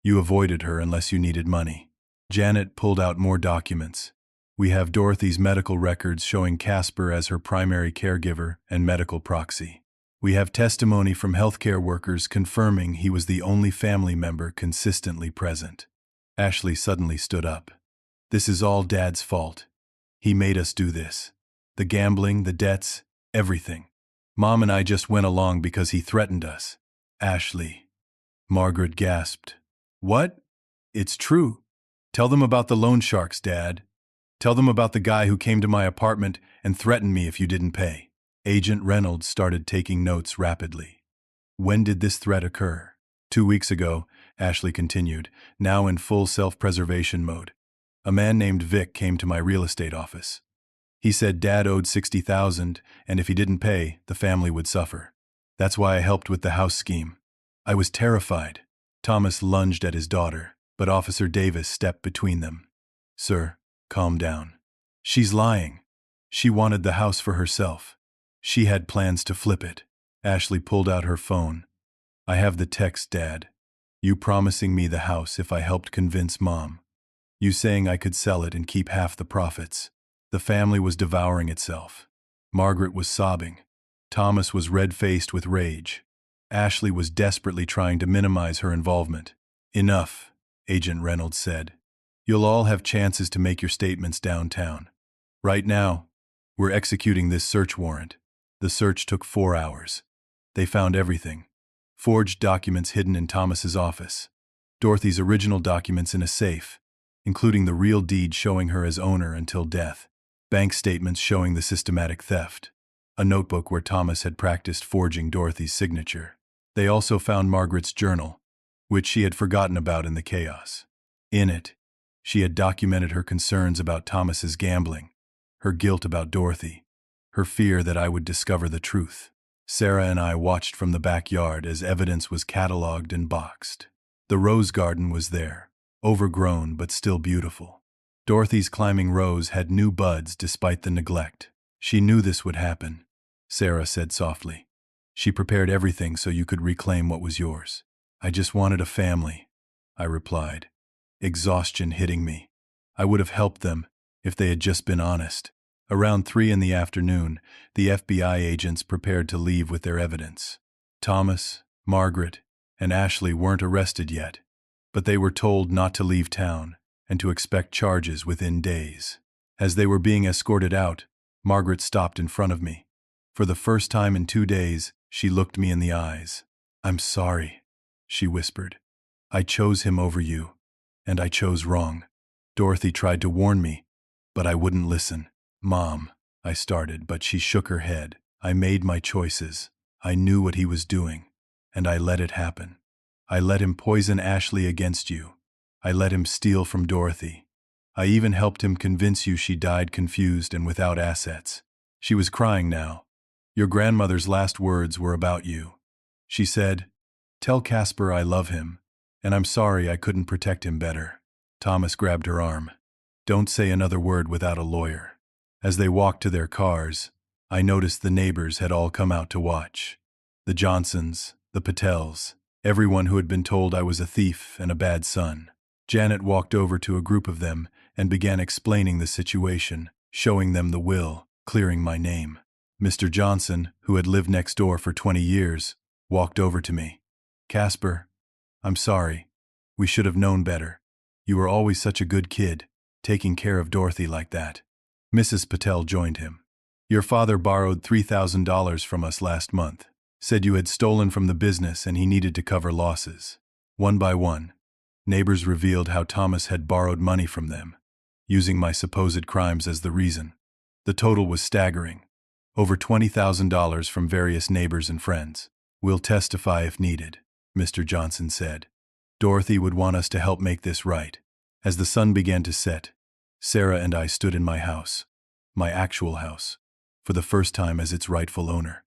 You avoided her unless you needed money. Janet pulled out more documents. We have Dorothy's medical records showing Casper as her primary caregiver and medical proxy. We have testimony from healthcare workers confirming he was the only family member consistently present. Ashley suddenly stood up. This is all Dad's fault. He made us do this. The gambling, the debts, everything. Mom and I just went along because he threatened us. Ashley. Margaret gasped. What? It's true. Tell them about the loan sharks, Dad. Tell them about the guy who came to my apartment and threatened me if you didn't pay. Agent Reynolds started taking notes rapidly. When did this threat occur? 2 weeks ago, Ashley continued, now in full self-preservation mode. A man named Vic came to my real estate office. He said Dad owed $60,000, and if he didn't pay, the family would suffer. That's why I helped with the house scheme. I was terrified. Thomas lunged at his daughter, but Officer Davis stepped between them. Sir, calm down. She's lying. She wanted the house for herself. She had plans to flip it. Ashley pulled out her phone. I have the text, Dad. You promising me the house if I helped convince Mom. You saying I could sell it and keep half the profits. The family was devouring itself. Margaret was sobbing. Thomas was red-faced with rage. Ashley was desperately trying to minimize her involvement. Enough, Agent Reynolds said. You'll all have chances to make your statements downtown. Right now, we're executing this search warrant. The search took 4 hours. They found everything. Forged documents hidden in Thomas's office. Dorothy's original documents in a safe, including the real deed showing her as owner until death. Bank statements showing the systematic theft. A notebook where Thomas had practiced forging Dorothy's signature. They also found Margaret's journal, which she had forgotten about in the chaos. In it, she had documented her concerns about Thomas's gambling, her guilt about Dorothy, her fear that I would discover the truth. Sarah and I watched from the backyard as evidence was cataloged and boxed. The rose garden was there, overgrown but still beautiful. Dorothy's climbing rose had new buds despite the neglect. She knew this would happen, Sarah said softly. She prepared everything so you could reclaim what was yours. I just wanted a family, I replied. Exhaustion hitting me. I would have helped them if they had just been honest. Around 3 in the afternoon, the FBI agents prepared to leave with their evidence. Thomas, Margaret, and Ashley weren't arrested yet, but they were told not to leave town and to expect charges within days. As they were being escorted out, Margaret stopped in front of me. For the first time in 2 days, she looked me in the eyes. "I'm sorry," she whispered. "I chose him over you, and I chose wrong." Dorothy tried to warn me, but I wouldn't listen. "Mom," I started, but she shook her head. "I made my choices. I knew what he was doing, and I let it happen. I let him poison Ashley against you. I let him steal from Dorothy. I even helped him convince you she died confused and without assets." She was crying now. "Your grandmother's last words were about you. She said, 'Tell Casper I love him, and I'm sorry I couldn't protect him better.'" Thomas grabbed her arm. "Don't say another word without a lawyer." As they walked to their cars, I noticed the neighbors had all come out to watch. The Johnsons, the Patels, everyone who had been told I was a thief and a bad son. Janet walked over to a group of them and began explaining the situation, showing them the will, clearing my name. Mr. Johnson, who had lived next door for 20 years, walked over to me. "Casper, I'm sorry. We should have known better. You were always such a good kid, taking care of Dorothy like that." Mrs. Patel joined him. "Your father borrowed $3,000 from us last month. Said you had stolen from the business and he needed to cover losses." One by one, neighbors revealed how Thomas had borrowed money from them, using my supposed crimes as the reason. The total was staggering. Over $20,000 from various neighbors and friends. "We'll testify if needed," Mr. Johnson said. "Dorothy would want us to help make this right." As the sun began to set, Sarah and I stood in my house, my actual house, for the first time as its rightful owner.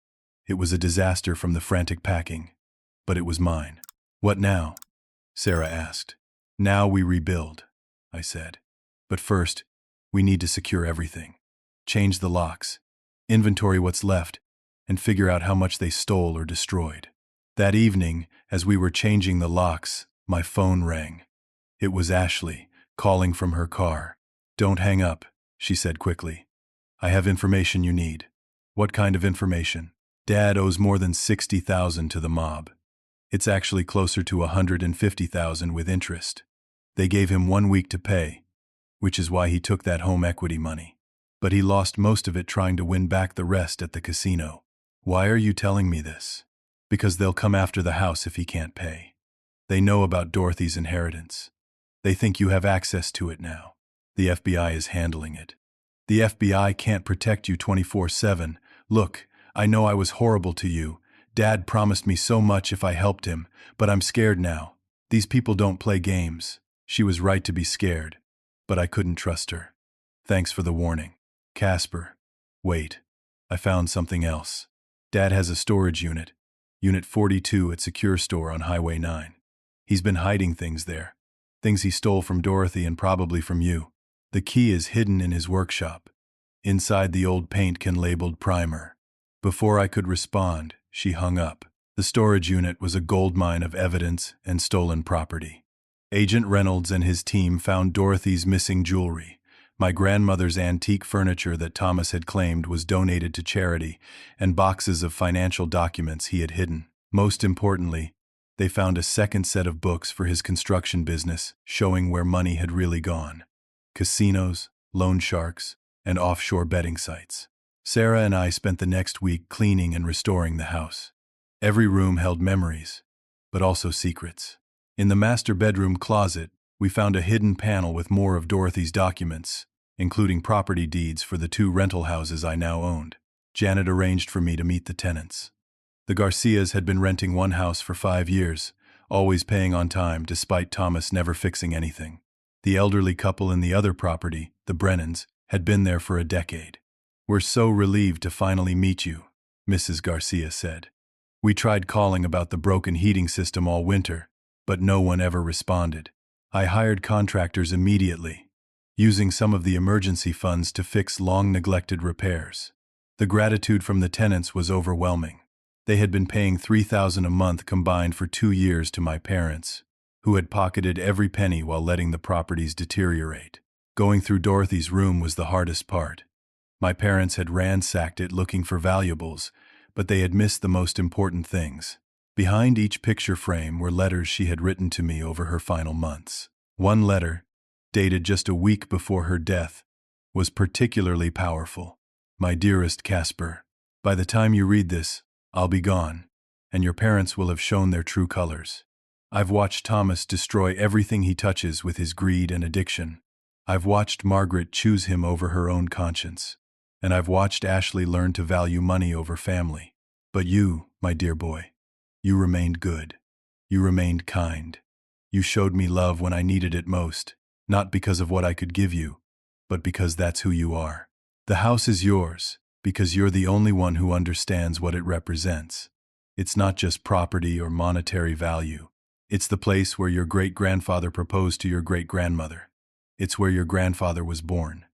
It was a disaster from the frantic packing, but it was mine. "What now?" Sarah asked. "Now we rebuild," I said. "But first, we need to secure everything. Change the locks, inventory what's left, and figure out how much they stole or destroyed." That evening, as we were changing the locks, my phone rang. It was Ashley, calling from her car. "Don't hang up," she said quickly. "I have information you need." "What kind of information?" "Dad owes more than $60,000 to the mob. It's actually closer to $150,000 with interest. They gave him 1 week to pay, which is why he took that home equity money. But he lost most of it trying to win back the rest at the casino." "Why are you telling me this?" "Because they'll come after the house if he can't pay. They know about Dorothy's inheritance. They think you have access to it now. The FBI is handling it." "The FBI can't protect you 24/7. Look, I know I was horrible to you. Dad promised me so much if I helped him, but I'm scared now. These people don't play games." She was right to be scared, but I couldn't trust her. "Thanks for the warning." "Casper, wait. I found something else. Dad has a storage unit, Unit 42 at Secure Store on Highway 9. He's been hiding things there. Things he stole from Dorothy and probably from you. The key is hidden in his workshop, inside the old paint can labeled primer." Before I could respond, she hung up. The storage unit was a goldmine of evidence and stolen property. Agent Reynolds and his team found Dorothy's missing jewelry. My grandmother's antique furniture that Thomas had claimed was donated to charity, and boxes of financial documents he had hidden. Most importantly, they found a second set of books for his construction business, showing where money had really gone. Casinos, loan sharks, and offshore betting sites. Sarah and I spent the next week cleaning and restoring the house. Every room held memories, but also secrets. In the master bedroom closet, we found a hidden panel with more of Dorothy's documents, including property deeds for the 2 rental houses I now owned. Janet arranged for me to meet the tenants. The Garcias had been renting one house for 5 years, always paying on time despite Thomas never fixing anything. The elderly couple in the other property, the Brennans, had been there for a decade. "We're so relieved to finally meet you," Mrs. Garcia said. "We tried calling about the broken heating system all winter, but no one ever responded. I hired contractors immediately, using some of the emergency funds to fix long-neglected repairs. The gratitude from the tenants was overwhelming. They had been paying $3,000 a month combined for 2 years to my parents, who had pocketed every penny while letting the properties deteriorate. Going through Dorothy's room was the hardest part. My parents had ransacked it looking for valuables, but they had missed the most important things. Behind each picture frame were letters she had written to me over her final months. One letter, dated just a week before her death, was particularly powerful. My dearest Casper, by the time you read this, I'll be gone, and your parents will have shown their true colors. I've watched Thomas destroy everything he touches with his greed and addiction. I've watched Margaret choose him over her own conscience, and I've watched Ashley learn to value money over family. But you, my dear boy, you remained good. You remained kind. You showed me love when I needed it most, not because of what I could give you, but because that's who you are. The house is yours, because you're the only one who understands what it represents. It's not just property or monetary value. It's the place where your great-grandfather proposed to your great-grandmother. It's where your grandfather was born.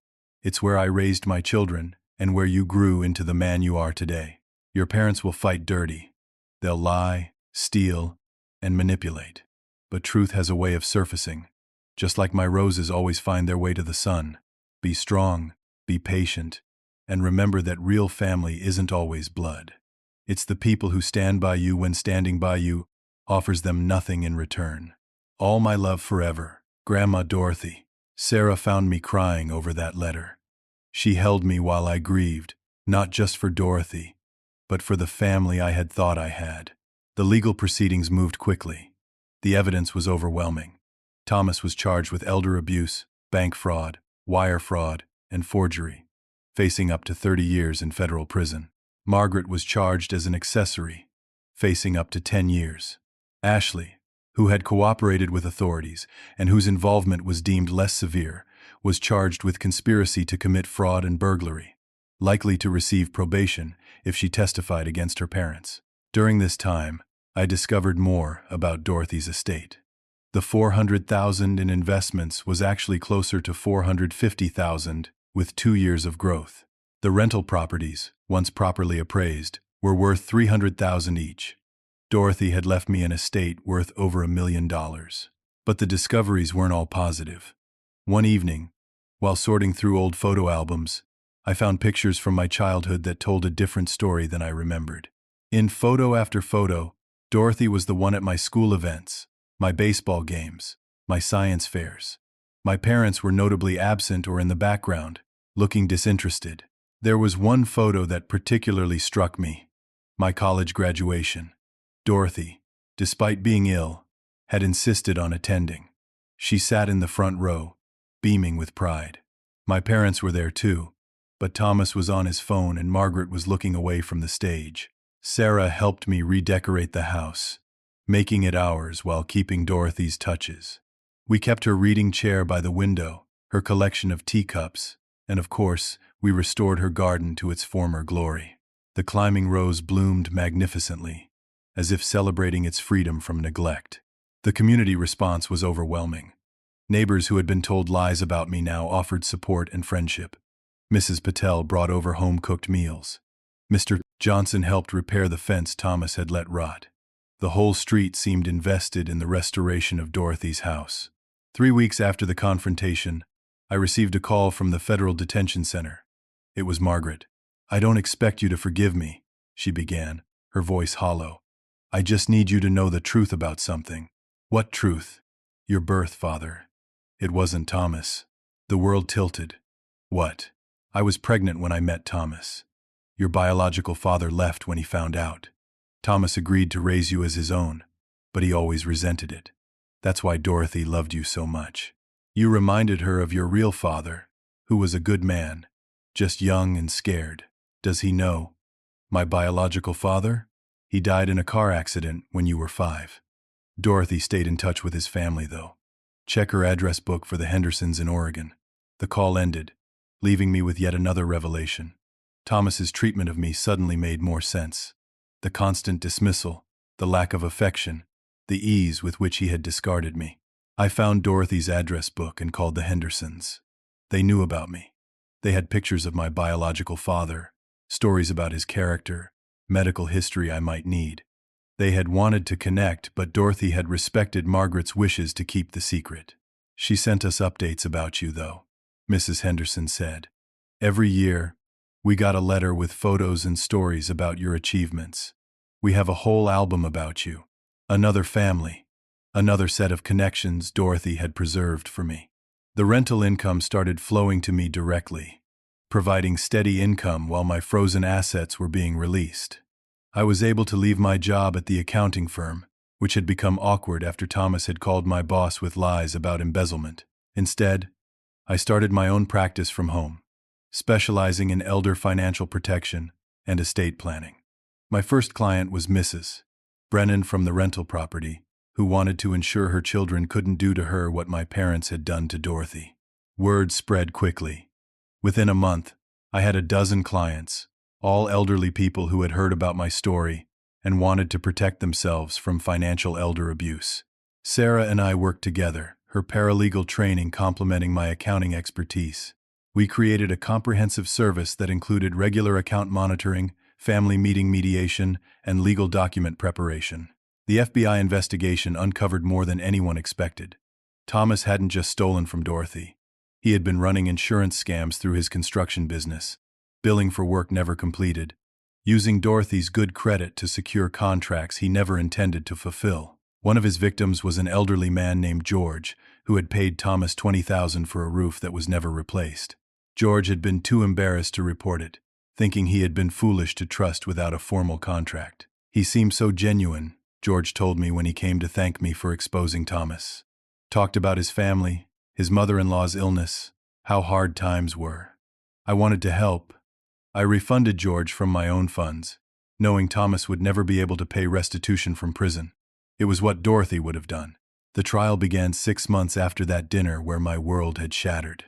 It's where I raised my children, and where you grew into the man you are today. Your parents will fight dirty. They'll lie, steal, and manipulate. But truth has a way of surfacing. Just like my roses always find their way to the sun. Be strong, be patient, and remember that real family isn't always blood. It's the people who stand by you when standing by you offers them nothing in return. All my love forever, Grandma Dorothy. Sarah found me crying over that letter. She held me while I grieved, not just for Dorothy, but for the family I had thought I had. The legal proceedings moved quickly. The evidence was overwhelming. Thomas was charged with elder abuse, bank fraud, wire fraud, and forgery, facing up to 30 years in federal prison. Margaret was charged as an accessory, facing up to 10 years. Ashley, who had cooperated with authorities and whose involvement was deemed less severe, was charged with conspiracy to commit fraud and burglary, likely to receive probation if she testified against her parents. During this time, I discovered more about Dorothy's estate. The $400,000 in investments was actually closer to $450,000 with 2 years of growth. The rental properties, once properly appraised, were worth $300,000 each. Dorothy had left me an estate worth over $1 million. But the discoveries weren't all positive. One evening, while sorting through old photo albums, I found pictures from my childhood that told a different story than I remembered. In photo after photo, Dorothy was the one at my school events, my baseball games, my science fairs. My parents were notably absent or in the background, looking disinterested. There was one photo that particularly struck me: my college graduation. Dorothy, despite being ill, had insisted on attending. She sat in the front row, beaming with pride. My parents were there too, but Thomas was on his phone and Margaret was looking away from the stage. Sarah helped me redecorate the house, making it ours while keeping Dorothy's touches. We kept her reading chair by the window, her collection of teacups, and of course, we restored her garden to its former glory. The climbing rose bloomed magnificently, as if celebrating its freedom from neglect. The community response was overwhelming. Neighbors who had been told lies about me now offered support and friendship. Mrs. Patel brought over home-cooked meals. Mr. Johnson helped repair the fence Thomas had let rot. The whole street seemed invested in the restoration of Dorothy's house. 3 weeks after the confrontation, I received a call from the Federal Detention Center. It was Margaret. "I don't expect you to forgive me," she began, her voice hollow. "I just need you to know the truth about something." "What truth?" "Your birth father." It wasn't Thomas. The world tilted. "What?" "I was pregnant when I met Thomas. Your biological father left when he found out. Thomas agreed to raise you as his own, but he always resented it. That's why Dorothy loved you so much. You reminded her of your real father, who was a good man, just young and scared. Does he know? My biological father? He died in a car accident when you were 5. Dorothy stayed in touch with his family, though. Check her address book for the Hendersons in Oregon. The call ended, leaving me with yet another revelation. Thomas's treatment of me suddenly made more sense. The constant dismissal, the lack of affection, the ease with which he had discarded me. I found Dorothy's address book and called the Hendersons. They knew about me. They had pictures of my biological father, stories about his character, medical history I might need. They had wanted to connect, but Dorothy had respected Margaret's wishes to keep the secret. "She sent us updates about you, though," Mrs. Henderson said. "Every year, We got a letter with photos and stories about your achievements. We have a whole album about you. Another family. Another set of connections Dorothy had preserved for me. The rental income started flowing to me directly, providing steady income while my frozen assets were being released. I was able to leave my job at the accounting firm, which had become awkward after Thomas had called my boss with lies about embezzlement. Instead, I started my own practice from home, specializing in elder financial protection and estate planning. My first client was Mrs. Brennan from the rental property, who wanted to ensure her children couldn't do to her what my parents had done to Dorothy. Word spread quickly. Within a month, I had a dozen clients, all elderly people who had heard about my story and wanted to protect themselves from financial elder abuse. Sarah and I worked together, her paralegal training complementing my accounting expertise. We created a comprehensive service that included regular account monitoring, family meeting mediation, and legal document preparation. The FBI investigation uncovered more than anyone expected. Thomas hadn't just stolen from Dorothy. He had been running insurance scams through his construction business, billing for work never completed, using Dorothy's good credit to secure contracts he never intended to fulfill. One of his victims was an elderly man named George, who had paid Thomas $20,000 for a roof that was never replaced. George had been too embarrassed to report it, thinking he had been foolish to trust without a formal contract. He seemed so genuine, George told me when he came to thank me for exposing Thomas. Talked about his family, his mother-in-law's illness, how hard times were. I wanted to help. I refunded George from my own funds, knowing Thomas would never be able to pay restitution from prison. It was what Dorothy would have done. The trial began 6 months after that dinner where my world had shattered.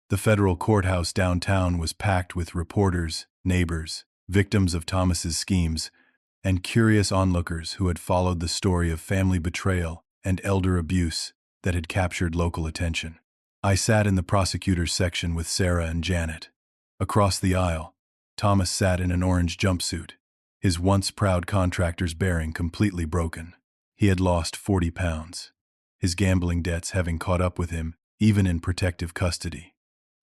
The federal courthouse downtown was packed with reporters, neighbors, victims of Thomas's schemes, and curious onlookers who had followed the story of family betrayal and elder abuse that had captured local attention. I sat in the prosecutor's section with Sarah and Janet. Across the aisle, Thomas sat in an orange jumpsuit, his once proud contractor's bearing completely broken. He had lost 40 pounds, his gambling debts having caught up with him even in protective custody.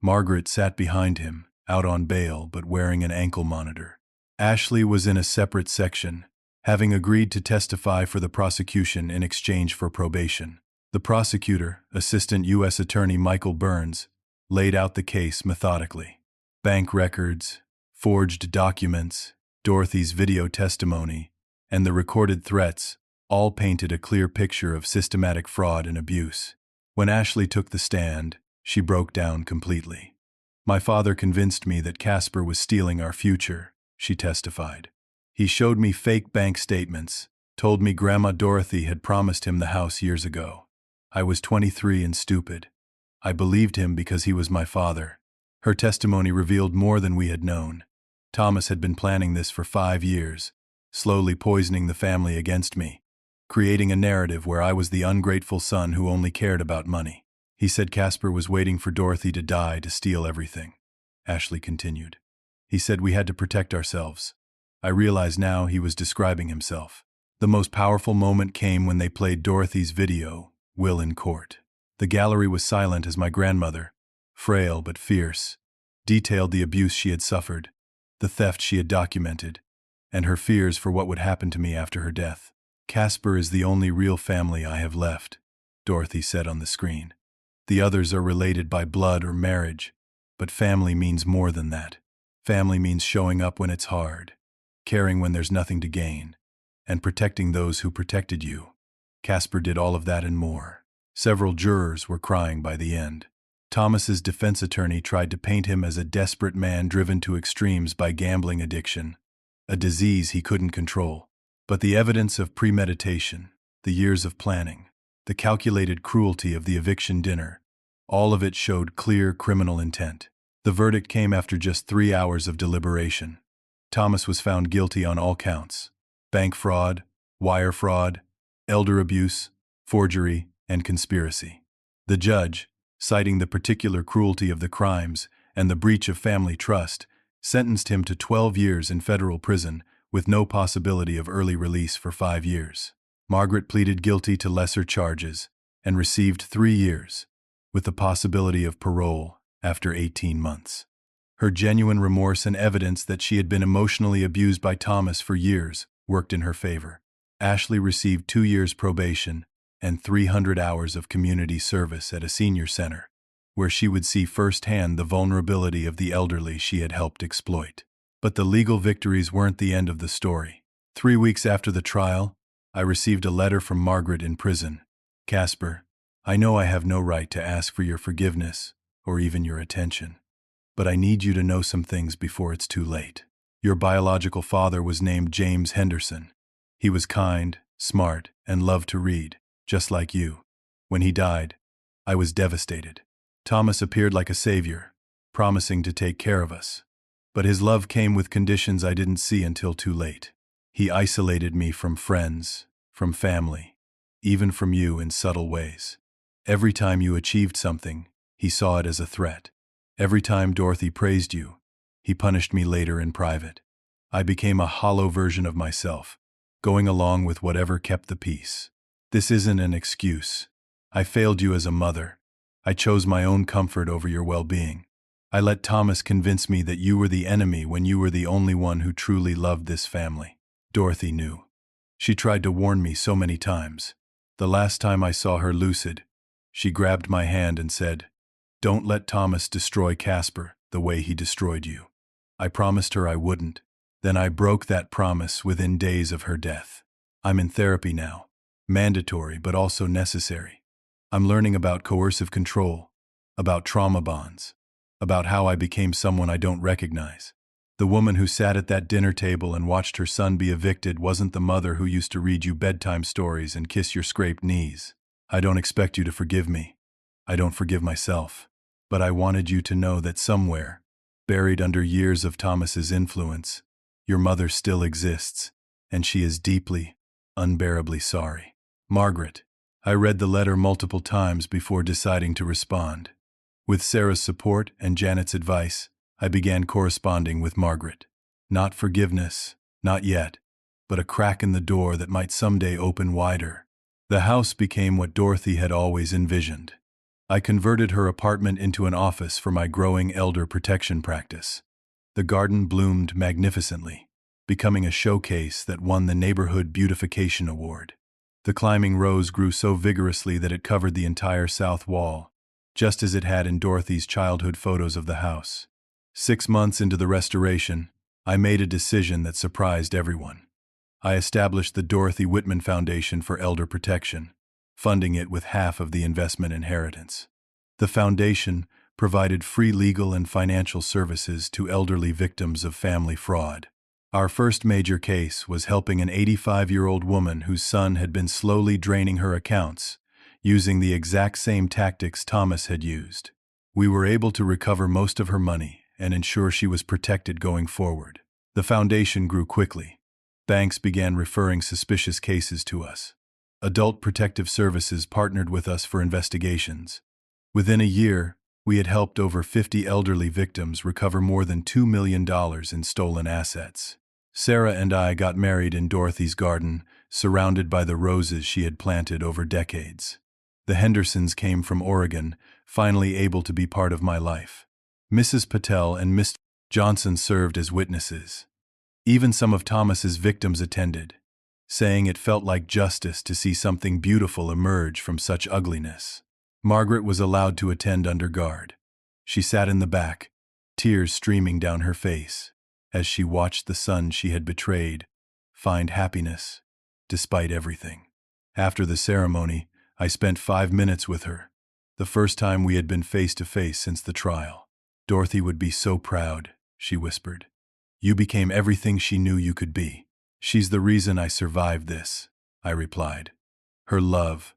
Margaret sat behind him, out on bail but wearing an ankle monitor. Ashley was in a separate section, having agreed to testify for the prosecution in exchange for probation. The prosecutor, Assistant U.S. Attorney Michael Burns, laid out the case methodically. Bank records, forged documents, Dorothy's video testimony, and the recorded threats all painted a clear picture of systematic fraud and abuse. When Ashley took the stand, she broke down completely. My father convinced me that Casper was stealing our future, she testified. He showed me fake bank statements, told me Grandma Dorothy had promised him the house years ago. I was 23 and stupid. I believed him because he was my father. Her testimony revealed more than we had known. Thomas had been planning this for 5 years, slowly poisoning the family against me, creating a narrative where I was the ungrateful son who only cared about money. He said Casper was waiting for Dorothy to die to steal everything. Ashley continued. He said we had to protect ourselves. I realize now he was describing himself. The most powerful moment came when they played Dorothy's video, Will in Court. The gallery was silent as my grandmother, frail but fierce, detailed the abuse she had suffered, the theft she had documented, and her fears for what would happen to me after her death. Casper is the only real family I have left, Dorothy said on the screen. The others are related by blood or marriage, but family means more than that. Family means showing up when it's hard, caring when there's nothing to gain, and protecting those who protected you. Casper did all of that and more. Several jurors were crying by the end. Thomas's defense attorney tried to paint him as a desperate man driven to extremes by gambling addiction, a disease he couldn't control. But the evidence of premeditation, the years of planning, the calculated cruelty of the eviction dinner, all of it showed clear criminal intent. The verdict came after just 3 hours of deliberation. Thomas was found guilty on all counts: bank fraud, wire fraud, elder abuse, forgery, and conspiracy. The judge, citing the particular cruelty of the crimes and the breach of family trust, sentenced him to 12 years in federal prison with no possibility of early release for 5 years. Margaret pleaded guilty to lesser charges and received 3 years, with the possibility of parole after 18 months. Her genuine remorse and evidence that she had been emotionally abused by Thomas for years worked in her favor. Ashley received 2 years probation and 300 hours of community service at a senior center, where she would see firsthand the vulnerability of the elderly she had helped exploit. But the legal victories weren't the end of the story. 3 weeks after the trial, I received a letter from Margaret in prison. "Casper, I know I have no right to ask for your forgiveness or even your attention, but I need you to know some things before it's too late. Your biological father was named James Henderson. He was kind, smart, and loved to read, just like you. When he died, I was devastated. Thomas appeared like a savior, promising to take care of us. But his love came with conditions I didn't see until too late. He isolated me from friends, from family, even from you in subtle ways. Every time you achieved something, he saw it as a threat. Every time Dorothy praised you, he punished me later in private. I became a hollow version of myself, going along with whatever kept the peace. This isn't an excuse. I failed you as a mother. I chose my own comfort over your well-being. I let Thomas convince me that you were the enemy when you were the only one who truly loved this family." Dorothy knew. She tried to warn me so many times. The last time I saw her lucid, she grabbed my hand and said, "Don't let Thomas destroy Casper the way he destroyed you." I promised her I wouldn't. Then I broke that promise within days of her death. I'm in therapy now. Mandatory, but also necessary. I'm learning about coercive control, about trauma bonds, about how I became someone I don't recognize. The woman who sat at that dinner table and watched her son be evicted wasn't the mother who used to read you bedtime stories and kiss your scraped knees. I don't expect you to forgive me. I don't forgive myself. But I wanted you to know that somewhere, buried under years of Thomas's influence, your mother still exists, and she is deeply, unbearably sorry. Margaret. I read the letter multiple times before deciding to respond. With Sarah's support and Janet's advice, I began corresponding with Margaret. Not forgiveness, not yet, but a crack in the door that might someday open wider. The house became what Dorothy had always envisioned. I converted her apartment into an office for my growing elder protection practice. The garden bloomed magnificently, becoming a showcase that won the Neighborhood Beautification Award. The climbing rose grew so vigorously that it covered the entire south wall, just as it had in Dorothy's childhood photos of the house. 6 months into the restoration, I made a decision that surprised everyone. I established the Dorothy Whitman Foundation for Elder Protection, funding it with half of the investment inheritance. The foundation provided free legal and financial services to elderly victims of family fraud. Our first major case was helping an 85-year-old woman whose son had been slowly draining her accounts, using the exact same tactics Thomas had used. We were able to recover most of her money and ensure she was protected going forward. The foundation grew quickly. Banks began referring suspicious cases to us. Adult Protective Services partnered with us for investigations. Within a year, we had helped over 50 elderly victims recover more than $2 million in stolen assets. Sarah and I got married in Dorothy's garden, surrounded by the roses she had planted over decades. The Hendersons came from Oregon, finally able to be part of my life. Mrs. Patel and Mr. Johnson served as witnesses. Even some of Thomas's victims attended, saying it felt like justice to see something beautiful emerge from such ugliness. Margaret was allowed to attend under guard. She sat in the back, tears streaming down her face, as she watched the son she had betrayed find happiness, despite everything. After the ceremony, I spent 5 minutes with her, the first time we had been face to face since the trial. "Dorothy would be so proud," she whispered. "You became everything she knew you could be." "She's the reason I survived this," I replied. "Her love,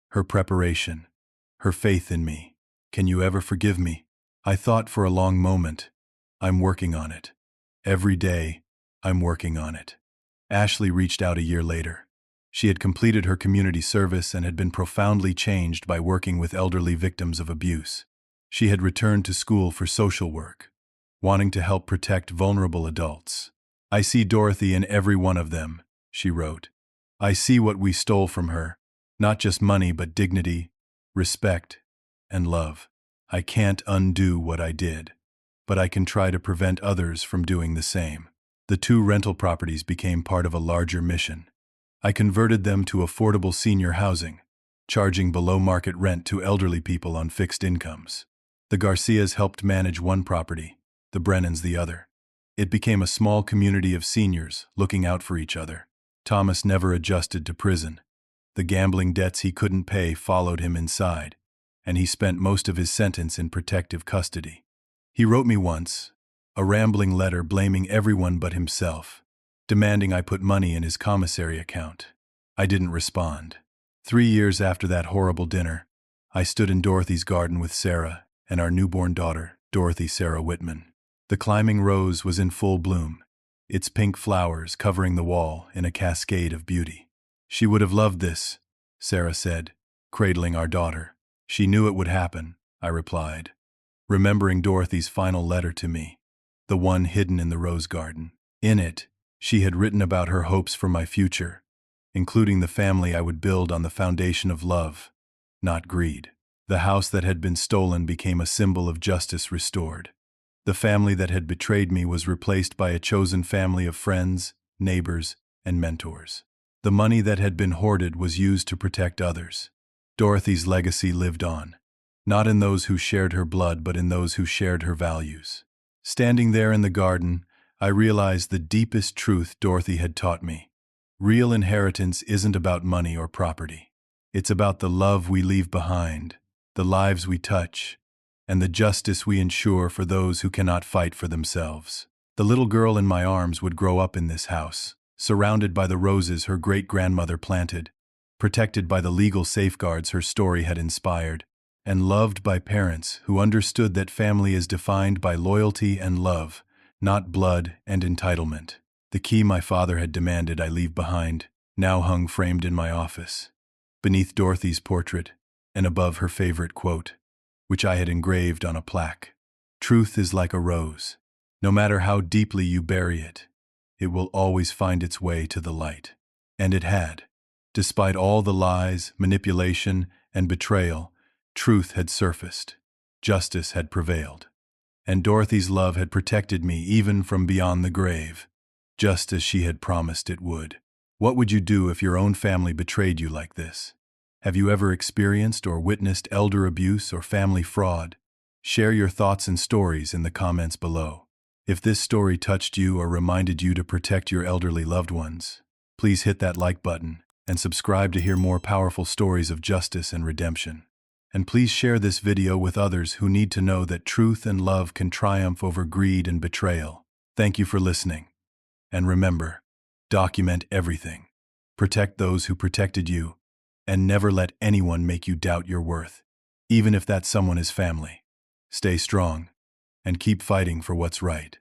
her preparation, her faith in me. Can you ever forgive me?" I thought for a long moment. I'm working on it. Every day, I'm working on it. Ashley reached out a year later. She had completed her community service and had been profoundly changed by working with elderly victims of abuse. She had returned to school for social work, wanting to help protect vulnerable adults. "I see Dorothy in every one of them," she wrote. "I see what we stole from her, not just money but dignity, respect, and love. I can't undo what I did." but I can try to prevent others from doing the same. The 2 rental properties became part of a larger mission. I converted them to affordable senior housing, charging below-market rent to elderly people on fixed incomes. The Garcias helped manage one property, the Brennans the other. It became a small community of seniors looking out for each other. Thomas never adjusted to prison. The gambling debts he couldn't pay followed him inside, and he spent most of his sentence in protective custody. He wrote me once, a rambling letter blaming everyone but himself, demanding I put money in his commissary account. I didn't respond. 3 years after that horrible dinner, I stood in Dorothy's garden with Sarah and our newborn daughter, Dorothy Sarah Whitman. The climbing rose was in full bloom, its pink flowers covering the wall in a cascade of beauty. She would have loved this, Sarah said, cradling our daughter. She knew it would happen, I replied, remembering Dorothy's final letter to me, the one hidden in the rose garden. In it, she had written about her hopes for my future, including the family I would build on the foundation of love, not greed. The house that had been stolen became a symbol of justice restored. The family that had betrayed me was replaced by a chosen family of friends, neighbors, and mentors. The money that had been hoarded was used to protect others. Dorothy's legacy lived on, not in those who shared her blood but in those who shared her values. Standing there in the garden, I realized the deepest truth Dorothy had taught me. Real inheritance isn't about money or property. It's about the love we leave behind, the lives we touch, and the justice we ensure for those who cannot fight for themselves. The little girl in my arms would grow up in this house, surrounded by the roses her great-grandmother planted, protected by the legal safeguards her story had inspired, and loved by parents who understood that family is defined by loyalty and love, not blood and entitlement. The key my father had demanded I leave behind now hung framed in my office, beneath Dorothy's portrait and above her favorite quote, which I had engraved on a plaque. Truth is like a rose. No matter how deeply you bury it, it will always find its way to the light. And it had. Despite all the lies, manipulation, and betrayal, truth had surfaced. Justice had prevailed. And Dorothy's love had protected me even from beyond the grave, just as she had promised it would. What would you do if your own family betrayed you like this? Have you ever experienced or witnessed elder abuse or family fraud? Share your thoughts and stories in the comments below. If this story touched you or reminded you to protect your elderly loved ones, please hit that like button and subscribe to hear more powerful stories of justice and redemption. And please share this video with others who need to know that truth and love can triumph over greed and betrayal. Thank you for listening. And remember, document everything. Protect those who protected you, and never let anyone make you doubt your worth, even if that someone is family. Stay strong, and keep fighting for what's right.